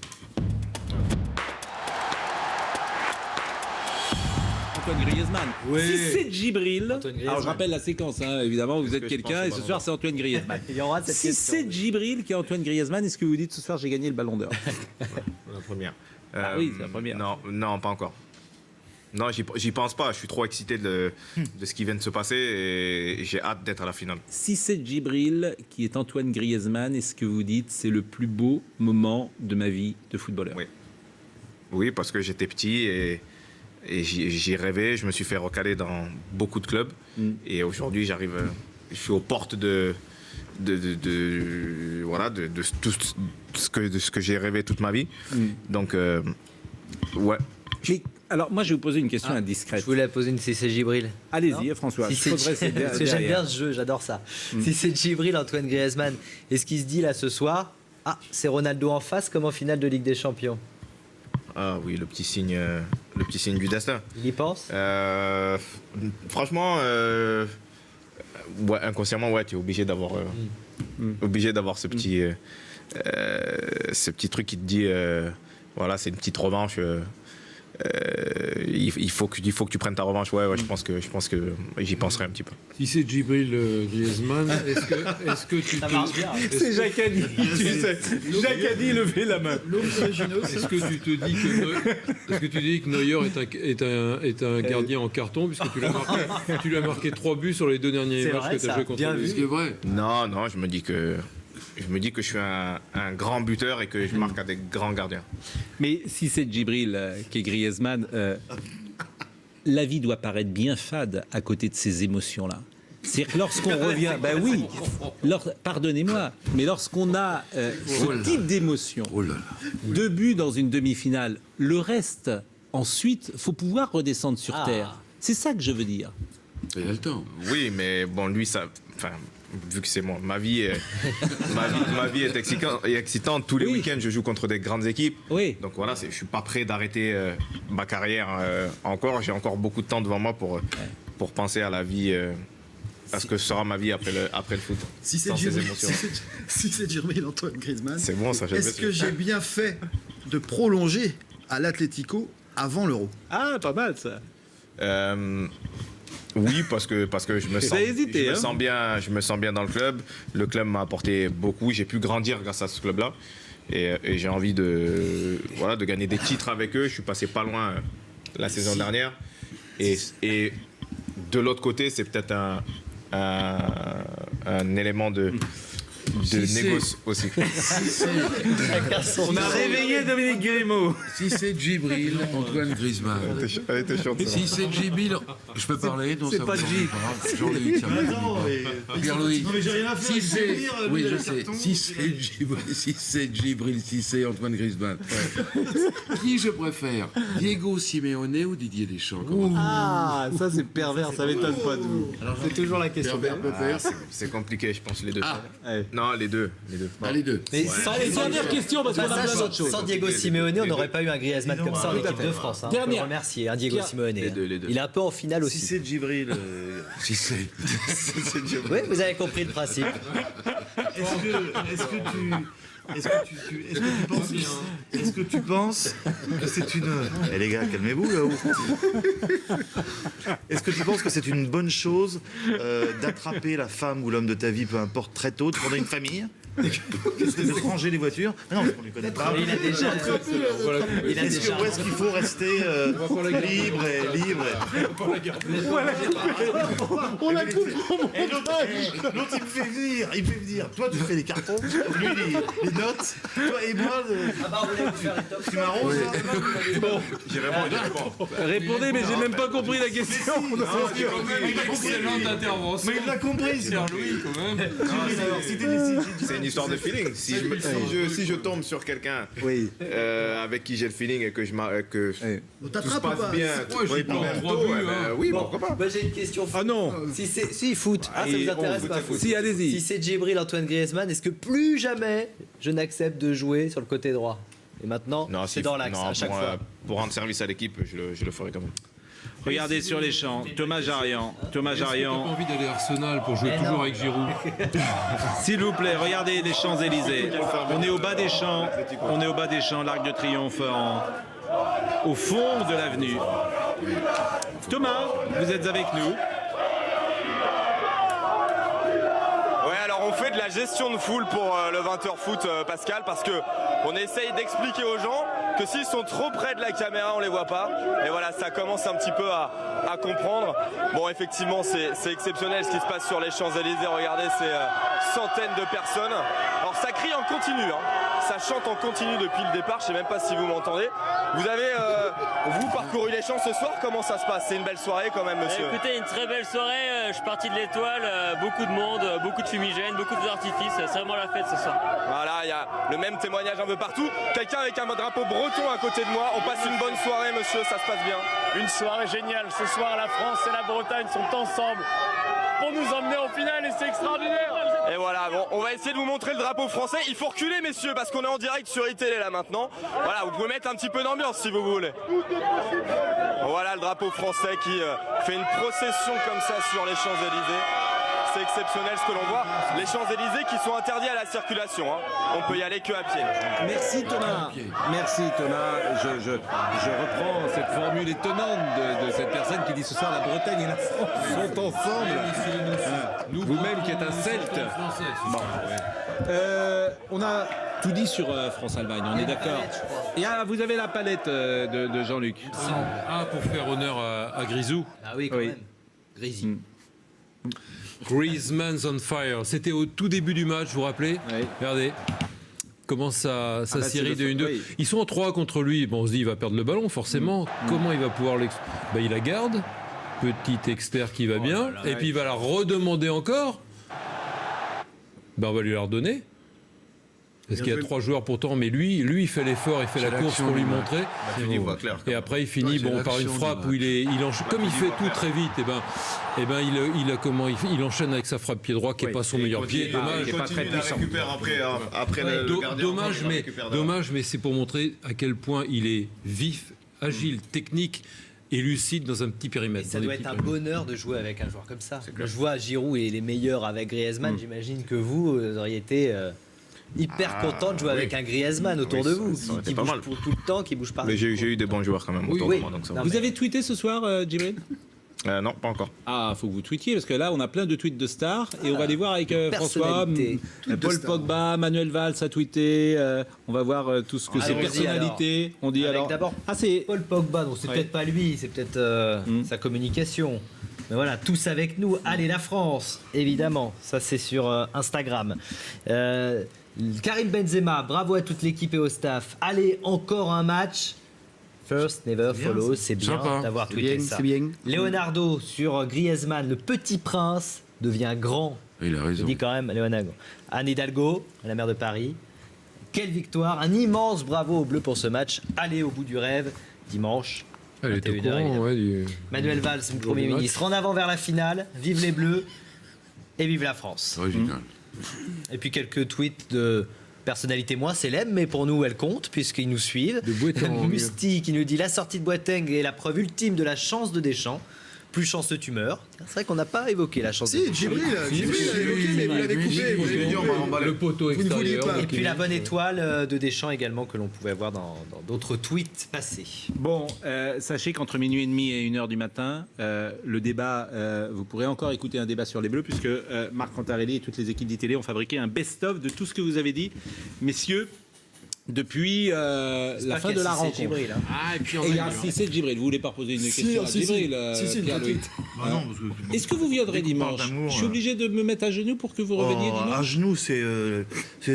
Antoine Griezmann. Si c'est Djibril, alors je rappelle la séquence, hein, évidemment, vous êtes quelqu'un et ce soir c'est Antoine Griezmann. Il y aura cette si c'est Djibril qui est Antoine Griezmann, est-ce que vous dites ce soir j'ai gagné le ballon d'or? La première. Oui, c'est la première. Non, pas encore. Non, j'y pense pas. Je suis trop excité de ce qui vient de se passer et j'ai hâte d'être à la finale. Si c'est Djibril qui est Antoine Griezmann, est-ce que vous dites c'est le plus beau moment de ma vie de footballeur? Oui, parce que j'étais petit et j'y rêvais. Je me suis fait recaler dans beaucoup de clubs et aujourd'hui je suis aux portes de tout ce que j'ai rêvé toute ma vie. Donc ouais. Mais, alors moi je vais vous poser une question indiscrète. Je voulais poser une si c'est Djibril. Allez-y François. Si j'aime bien ce jeu, j'adore ça. Si c'est Djibril, Antoine Griezmann, est-ce qu'il se dit là ce soir, c'est Ronaldo en face comme en finale de Ligue des Champions? Ah oui, le petit signe du destin. Il y pense? Franchement, inconsciemment, tu es obligé d'avoir ce petit truc qui te dit voilà, c'est une petite revanche. Il faut que tu prennes ta revanche. Ouais, je pense que j'y penserai un petit peu. Si c'est Djibril Griezmann, est-ce que tu C'est Jacques Addy, tu sais. Jacques Addy, levez la main. Est-ce que tu te dis que Neuer est un gardien en carton puisque tu l'as marqué 3 buts sur les 2 derniers matchs que tu as joué contre lui. C'est vrai. Non, je me dis que je suis un grand buteur et que je marque à des grands gardiens. Mais si c'est Djibril qui est Griezmann, la vie doit paraître bien fade à côté de ces émotions-là. C'est-à-dire que lorsqu'on revient, pardonnez-moi, mais lorsqu'on a ce type d'émotion, 2 buts dans une demi-finale, le reste, ensuite, faut pouvoir redescendre sur terre. C'est ça que je veux dire. Il y a le temps. Oui, mais bon, lui, ça... vu que c'est moi, ma vie est excitante. Tous les week-ends, je joue contre des grandes équipes. Oui. Donc voilà, je suis pas prêt d'arrêter ma carrière encore. J'ai encore beaucoup de temps devant moi pour penser à la vie, à ce que sera ma vie après le foot. Si c'est Djibril Antoine Griezmann, c'est bon, ça. Est-ce que j'ai bien fait de prolonger à l'Atlético avant l'Euro? Ah, pas mal ça. Oui, parce que je me sens bien dans le club. Le club m'a apporté beaucoup. J'ai pu grandir grâce à ce club-là. Et j'ai envie de gagner des titres avec eux. Je suis passé pas loin la saison dernière. Et de l'autre côté, c'est peut-être un élément de négoce aussi. On a réveillé Dominique Guillemot. Si c'est Djibril Antoine Griezmann. Si c'est Djibril, je peux parler? Non, c'est pas Djibril. Jean-Luc, ça va. Pierre-Louis. Non, mais j'ai rien à faire. Si c'est, oui, je sais. Si c'est Djibril, si c'est Antoine Griezmann. Qui je préfère? Diego Simeone ou Didier Deschamps? Ah, ça c'est pervers, ça m'étonne pas de vous. Alors c'est toujours la question. C'est compliqué, je pense, les deux. Non, les deux. Les deux. Mais dernière question, parce qu'on a plein d'autres choses. Sans Diego Simeone, on n'aurait pas eu un Griezmann comme ça en équipe de France. On peut remercier Diego Simeone. Les deux. Il est un peu en finale aussi. Si c'est Djibril. Si c'est Djibril. Oui, vous avez compris le principe. Est-ce que tu penses que c'est une... Eh les gars, calmez-vous là-haut. Est-ce que tu penses que c'est une bonne chose d'attraper la femme ou l'homme de ta vie, peu importe, très tôt, de fonder une famille, de ranger les voitures? Non, on ne les connaît pas. Il a déjà... Où est-ce qu'il faut rester libre On la coupe au montage. L'autre, il me fait venir. Toi, tu fais les cartons, lui, les notes. Toi et moi, tu m'arroses. Bon, j'ai répondu. Répondez, mais j'ai même pas compris la question. Mais il l'a compris, c'est Louis quand même. C'est une histoire de feeling. Si je tombe sur quelqu'un avec qui j'ai le feeling et que tout se passe bien, oui, pourquoi pas. Moi j'ai une question. Ah non. Si foot, ça vous intéresse pas? Si, allez-y. Si c'est Djibril Antoine Griezmann, est-ce que plus jamais je n'accepte de jouer sur le côté droit? Et maintenant, c'est dans l'axe à chaque fois. Pour rendre service à l'équipe, je le ferai quand même. Regardez sur les champs, Thomas Jarian. T'as pas envie d'aller à Arsenal pour jouer toujours avec Giroud? S'il vous plaît, regardez les Champs-Élysées. On est au bas des champs, l'Arc de Triomphe au fond de l'avenue. Thomas, vous êtes avec nous. Ouais, alors on fait de la gestion de foule pour le 20h foot, Pascal, parce que on essaye d'expliquer aux gens que s'ils sont trop près de la caméra, on les voit pas. Et voilà, ça commence un petit peu à comprendre. Bon, effectivement, c'est exceptionnel ce qui se passe sur les Champs-Élysées. Regardez, c'est centaines de personnes. Alors ça crie en continu, ça chante en continu depuis le départ. Je sais même pas si vous m'entendez. Vous avez, vous, parcouru les champs ce soir. Comment ça se passe? C'est une belle soirée quand même, monsieur. Écoutez, une très belle soirée. Je suis parti de l'Étoile. Beaucoup de monde, beaucoup de fumigènes, beaucoup d'artifices. C'est vraiment la fête ce soir. Voilà, il y a le même témoignage un peu partout. Quelqu'un avec un drapeau breton à côté de moi. On passe une bonne soirée, monsieur. Ça se passe bien. Une soirée géniale. Ce soir, la France et la Bretagne sont ensemble pour nous emmener en finale et c'est extraordinaire. Et voilà, bon, on va essayer de vous montrer le drapeau français. Il faut reculer, messieurs, parce qu'on est en direct sur iTélé là maintenant. Voilà, vous pouvez mettre un petit peu d'ambiance si vous voulez. Voilà le drapeau français qui fait une procession comme ça sur les Champs-Élysées. c'est exceptionnel ce que l'on voit. Les Champs-Élysées qui sont interdits à la circulation. Hein. On peut y aller que à pied. Merci Thomas. Merci Thomas. Je reprends cette formule étonnante de cette personne qui dit ce soir la Bretagne et la France sont ensemble. Vous-même qui êtes un Celte. Bon. On a tout dit sur France-Allemagne, on est d'accord. Et vous avez la palette de Jean-Luc. Pour faire honneur à Grisou. Ah oui, quand même. Grisi. Griezmann's on fire. C'était au tout début du match, vous vous rappelez? Regardez. Comment ça série de 1-2. Ils sont en 3 contre lui. Bon, on se dit il va perdre le ballon, forcément. Comment il va pouvoir il la garde. Petit externe qui va bien. Et puis il va la redemander encore. On va lui la redonner. Parce qu'il y a 3 joueurs pourtant, mais lui il fait l'effort, il fait la course pour lui montrer. Et après il finit par une frappe où comme il fait tout très vite, il enchaîne avec sa frappe pied droit qui n'est pas son meilleur pied. Dommage. Pas très puissant. Dommage, mais c'est pour montrer à quel point il est vif, agile, technique et lucide dans un petit périmètre. Et ça doit être un bonheur de jouer avec un joueur comme ça. Je vois Giroud et les meilleurs avec Griezmann. J'imagine que vous auriez été hyper content de jouer avec un Griezmann autour de vous, qui bouge pour tout le temps, qui bouge pas. Mais j'ai eu des bons joueurs quand même autour de moi. Donc ça vous avez tweeté ce soir, Djibril? Non, pas encore. Faut que vous tweetiez, parce que là, on a plein de tweets de stars, et on va les voir avec François, Paul Pogba, Manuel Valls a tweeté, on va voir tout ce que ces personnalités ont dit. Alors, d'abord, c'est Paul Pogba, donc c'est peut-être pas lui, c'est peut-être sa communication. Mais voilà, tous avec nous, allez la France, évidemment, ça c'est sur Instagram. Karim Benzema, bravo à toute l'équipe et au staff. Allez, encore un match. First, never follow, c'est bien d'avoir tweeté ça. Leonardo sur Griezmann, le petit prince devient grand. Il a raison. Je dis quand même, Leonardo. Anne Hidalgo, la maire de Paris. Quelle victoire, un immense bravo aux Bleus pour ce match. Allez au bout du rêve, dimanche. Elle est au courant, Manuel Valls, Premier ministre, en avant vers la finale. Vive les Bleus et vive la France. Original. Et puis quelques tweets de personnalités moins célèbres, mais pour nous elles comptent puisqu'ils nous suivent. Musti qui nous dit la sortie de Boateng est la preuve ultime de la chance de Deschamps. Plus chanceux tu meurs. C'est vrai qu'on n'a pas évoqué la chance de Deschamps. Djibril l'a évoqué, mais vous l'avez coupé. Le poteau extérieur. Et puis la bonne étoile de Deschamps également que l'on pouvait voir dans d'autres tweets passés. Bon, sachez qu'entre minuit et demi et 1h du matin, le débat, vous pourrez encore écouter un débat sur les Bleus, puisque Marc Cantarelli et toutes les équipes d'ITélé ont fabriqué un best-of de tout ce que vous avez dit, messieurs, depuis la fin de la rencontre. Djibril, hein. Et il y a Cissé de Djibril. Vous voulez pas poser une question à Djibril, Pierre-Louis? Est-ce que vous viendrez dimanche? Je suis obligé de me mettre à genoux pour que vous reveniez dimanche? À genoux, c'est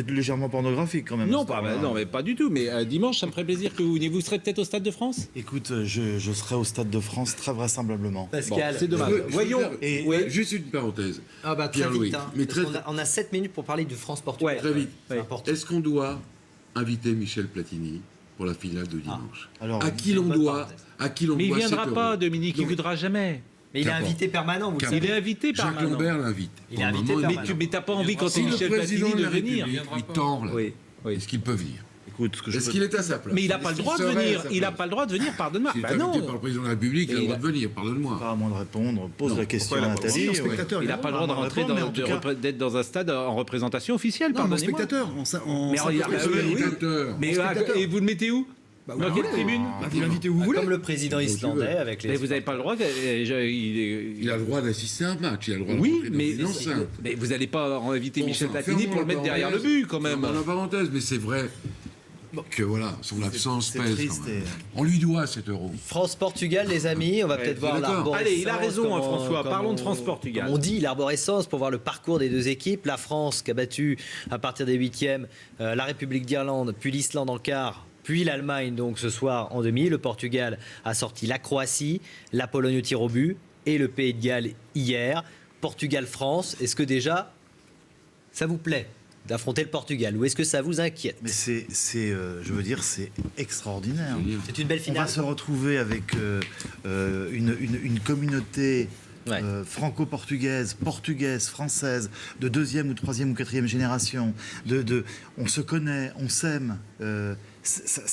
légèrement pornographique quand même. Non, mais pas du tout. Mais dimanche, ça me ferait plaisir que vous veniez. Vous serez peut-être au Stade de France? Écoute, je serai au Stade de France très vraisemblablement. Pascal, c'est dommage. Voyons. Juste une parenthèse. Très vite. On a 7 minutes pour parler de France-Portugal. Très vite. Est-ce qu'on doit inviter Michel Platini pour la finale de dimanche? À qui l'on doit Mais il ne viendra pas, Dominique, il ne voudra jamais. Mais il est invité permanent, vous le savez. Il est invité permanent. Jacques Lambert l'invite. Il est invité permanent. Mais tu n'as pas envie, quand c'est Michel Platini, de venir. Il tend là. Est-ce qu'il peut venir? Est-ce qu'il est à sa place? Mais il n'a pas le droit de venir. Il n'a pas le droit de venir, pardonne-moi. S'il est invité par le président de la République, il a le droit de venir, pardonne-moi. Pas à moins de répondre, pose la question à Nathalie. Il n'a pas le droit de rentrer, d'être dans un stade en représentation officielle, pardonnez-moi. Mais et vous le mettez où? Dans quelle tribune? Vous l'invitez où vous voulez. Comme le président islandais avec les. Mais vous n'avez pas le droit. Il a le droit d'assister à un match. Il a le droit de mais vous n'allez pas inviter Michel Platini pour le mettre derrière le but quand même. Dans la parenthèse, mais c'est vrai que voilà, son absence pèse quand même. On lui doit cet euro. France-Portugal, les amis, on va peut-être voir l'arborescence. Allez, il a raison, François. Parlons de France-Portugal. On dit l'arborescence pour voir le parcours des deux équipes. La France qui a battu à partir des 8e la République d'Irlande, puis l'Islande en quart. Puis l'Allemagne, donc ce soir en demi. Le Portugal a sorti la Croatie, la Pologne au tir au but et le Pays de Galles hier. Portugal-France, est-ce que déjà ça vous plaît d'affronter le Portugal ou est-ce que ça vous inquiète? Mais je veux dire, c'est extraordinaire. C'est une belle finale. On va se retrouver avec une communauté franco-portugaise, portugaise, française, de 2e ou 3e ou 4e génération. On se connaît, on s'aime.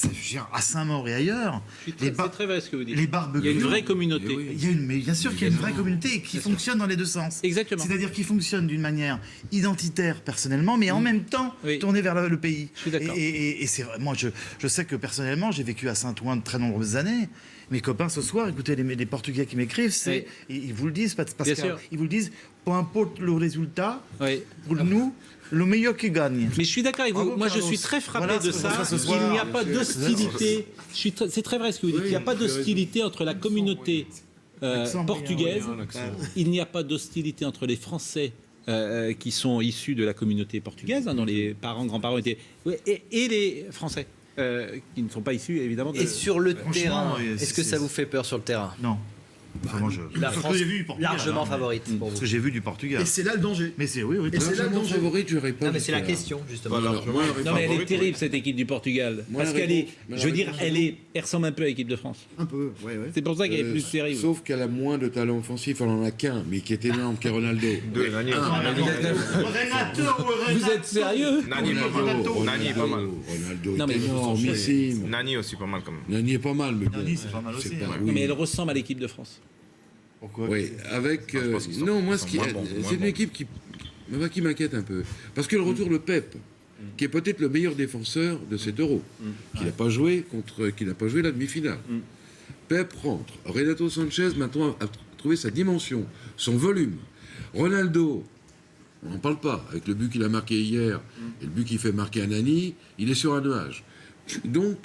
je veux dire, à Saint-Maur et ailleurs, c'est très vrai ce que vous dites. les barbecues. Il y a une vraie communauté. Mais bien sûr qu'il y a une vraie communauté qui fonctionne dans les deux sens. Exactement. C'est-à-dire qui fonctionne d'une manière identitaire personnellement, mais en même temps tournée vers le pays. Je suis d'accord. Et c'est vrai, moi je sais que personnellement, j'ai vécu à Saint-Ouen de très nombreuses années. Mes copains ce soir, écoutez, les Portugais qui m'écrivent, ils vous le disent, Pascal, ils vous le disent, peu importe le résultat, pour nous, le meilleur qui gagne. Mais je suis d'accord avec vous. Moi, je suis très frappé de ça. Il n'y a pas d'hostilité. C'est très vrai ce que vous dites. Il n'y a pas d'hostilité entre la communauté portugaise. Il n'y a pas d'hostilité entre les Français qui sont issus de la communauté portugaise, dont les parents, grands-parents étaient, et les Français. Qui ne sont pas issus évidemment de... Et sur le terrain, est-ce que ça vous fait peur sur le terrain? Non. Enfin, la France largement favorite pour vous. Ce que j'ai vu du Portugal. Et c'est là le danger. Mais c'est Et c'est là le danger. Favorite, j'aurais pas. Non, mais c'est la question justement. Non, mais elle est terrible cette équipe du Portugal. Parce qu'elle est, je veux dire, elle ressemble un peu à l'équipe de France. Un peu, ouais. C'est pour ça qu'elle est plus terrible. Sauf qu'elle a moins de talent offensif, elle en a qu'un, mais qui est énorme, qui est Ronaldo. Vous êtes sérieux? Nani est pas mal. Ronaldo est énormissime. Nani aussi pas mal quand même. Nani est pas mal, mais Nani c'est pas mal aussi. Mais elle ressemble à l'équipe de France. Pourquoi? Oui, avec. Non, moi, c'est une équipe qui m'inquiète un peu. Parce que le retour de Pep, qui est peut-être le meilleur défenseur de cet Euro, qui n'a pas joué la demi-finale. Pep rentre. Renato Sanchez, maintenant, a trouvé sa dimension, son volume. Ronaldo, on n'en parle pas. Avec le but qu'il a marqué hier et le but qu'il fait marquer à Nani, il est sur un nuage. Donc,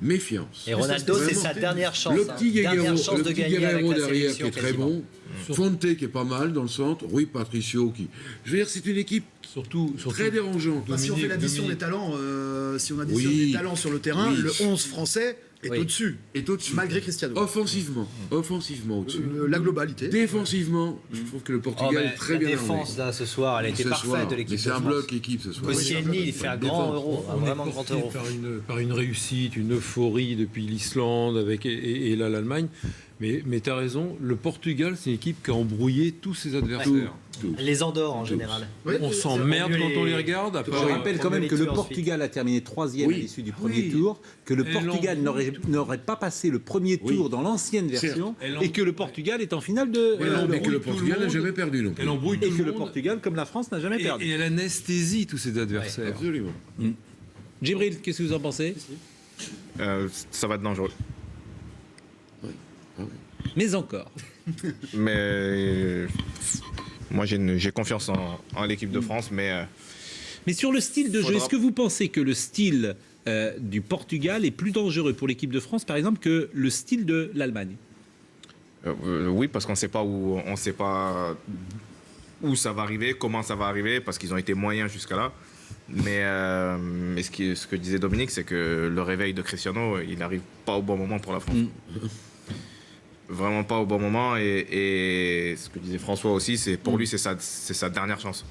méfiance. Et Ronaldo, c'est sa dernière chance. Le petit Guerreiro de derrière qui est très bon. Fonte qui est pas mal dans le centre. Rui Patricio qui. Je veux dire, c'est une équipe surtout très dérangeante. Si on fait l'addition des talents, si on additionne les talents sur le terrain, le 11 français est au-dessus. Malgré Cristiano. Offensivement au-dessus. La globalité. Défensivement, je trouve que le Portugal est très bien. La défense, là, ce soir, elle était parfaite de l'équipe de France. C'est un bloc équipe ce soir. Koscielny, il fait un grand Euro, vraiment grand Euro. Par une réussite, une euphorie depuis l'Islande et là l'Allemagne. Mais tu as raison, le Portugal, c'est une équipe qui a embrouillé tous ses adversaires. Les Andorres en général. On s'emmerde quand on les regarde. Je rappelle quand même que le Portugal a terminé 3e à l'issue du premier tour, que le Portugal n'aurait pas passé le premier tour dans l'ancienne version, et que le Portugal est en finale de... Mais que le Portugal n'a jamais perdu non plus. Elle embrouille et que le Portugal, comme la France, n'a jamais perdu. Et elle anesthésie tous ses adversaires. Absolument. Djibril, qu'est-ce que vous en pensez? Ça va être dangereux. Mais encore. Mais moi j'ai confiance en l'équipe de France, mais sur le style de jeu, est-ce que vous pensez que le style du Portugal est plus dangereux pour l'équipe de France, par exemple, que le style de l'Allemagne? Oui, parce qu'on ne sait pas où ça va arriver, comment ça va arriver, parce qu'ils ont été moyens jusqu'à là. Mais ce que disait Dominique, c'est que le réveil de Cristiano, il n'arrive pas au bon moment pour la France. Vraiment pas au bon moment, et ce que disait François aussi, c'est pour lui c'est sa dernière chance.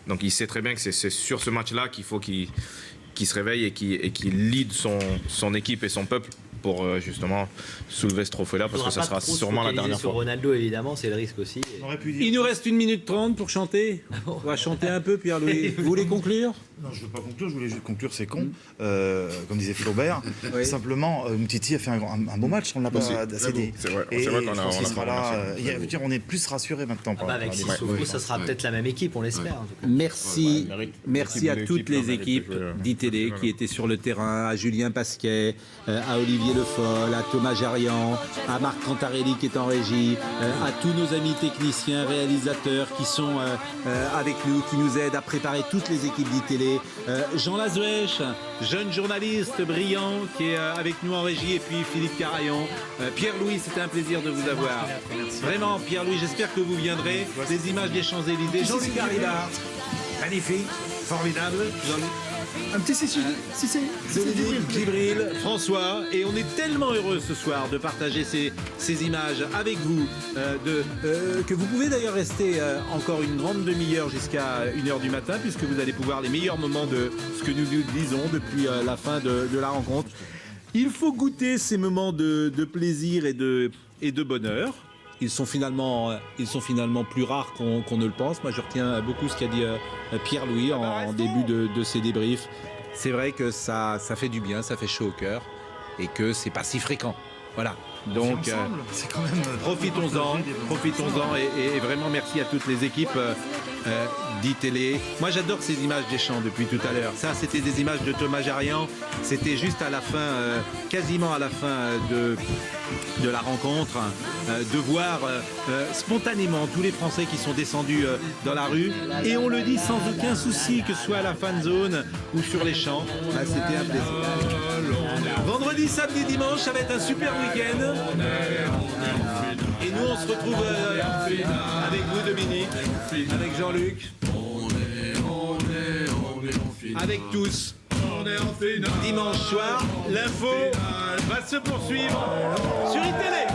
Donc il sait très bien que c'est sur ce match-là qu'il faut qu'il se réveille et qu'il lead son équipe et son peuple pour justement soulever ce trophée-là, parce que ça sera sûrement la dernière fois. Sur Ronaldo, évidemment, c'est le risque aussi. Il nous reste 1 minute 30 pour chanter. On va chanter un peu, Pierre-Louis. Vous voulez conclure? Non, je ne veux pas conclure, je voulais juste conclure, c'est con. Comme disait Flaubert. Simplement, Umtiti a fait un beau match, on ne l'a pas assez dit. C'est vrai qu'on a là. On est plus rassurés maintenant. Avec Sissoko, ça sera peut-être la même équipe, on l'espère. Merci à toutes les équipes d'ITD qui étaient sur le terrain, à Julien Pasquet, à Olivier Le Foll, à Thomas Gérian, à Marc Cantarelli qui est en régie, à tous nos amis techniciens, réalisateurs qui sont avec nous, qui nous aident à préparer toutes les équipes d'ITD. Jean Lazuèche, jeune journaliste brillant qui est avec nous en régie, et puis Philippe Carayon. Pierre-Louis, c'était un plaisir de vous avoir. Vraiment, Pierre-Louis, j'espère que vous viendrez. Des images des Champs-Élysées. Jean-Luc Arribard, magnifique, formidable. Un petit Cissé. Djibril, François, et on est tellement heureux ce soir de partager ces images avec vous, que vous pouvez d'ailleurs rester encore une grande demi-heure jusqu'à 1h du matin, puisque vous allez pouvoir les meilleurs moments de ce que nous disons depuis la fin de la rencontre. Il faut goûter ces moments de plaisir et de bonheur. Ils sont finalement plus rares qu'on ne le pense. Moi, je retiens beaucoup ce qu'a dit Pierre-Louis en début de ses débriefs. c'est vrai que ça fait du bien, ça fait chaud au cœur et que c'est pas si fréquent. Voilà. Donc c'est quand même profitons-en et vraiment merci à toutes les équipes d'e-télé. Moi j'adore ces images des champs depuis tout à l'heure. Ça c'était des images de Thomas Jarian. C'était juste à la fin, quasiment à la fin de la rencontre, de voir spontanément tous les Français qui sont descendus dans la rue. Et on le dit sans aucun souci, que ce soit à la fan zone ou sur les champs. C'était un plaisir. Vendredi, samedi, dimanche, ça va être un super week-end. Et nous, on se retrouve avec vous, Dominique, avec Jean-Luc, avec tous. Dimanche soir, l'info va se poursuivre sur iTélé.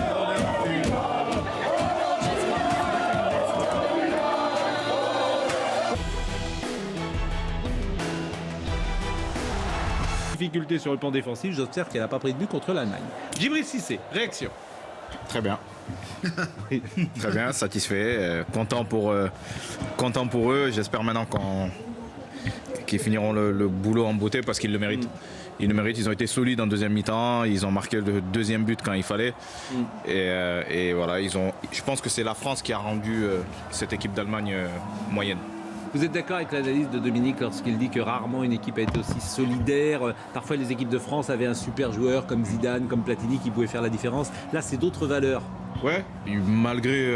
Difficulté sur le plan défensif, j'observe qu'elle n'a pas pris de but contre l'Allemagne. Djibril Cissé, réaction. Très bien. Très bien, satisfait, content pour eux. J'espère maintenant qu'ils finiront le boulot en beauté parce qu'ils le méritent. Ils le méritent, ils ont été solides en deuxième mi-temps, ils ont marqué le deuxième but quand il fallait. Et voilà, je pense que c'est la France qui a rendu cette équipe d'Allemagne moyenne. Vous êtes d'accord avec l'analyse de Dominique lorsqu'il dit que rarement une équipe a été aussi solidaire? Parfois les équipes de France avaient un super joueur comme Zidane, comme Platini qui pouvait faire la différence. Là c'est d'autres valeurs. Ouais, malgré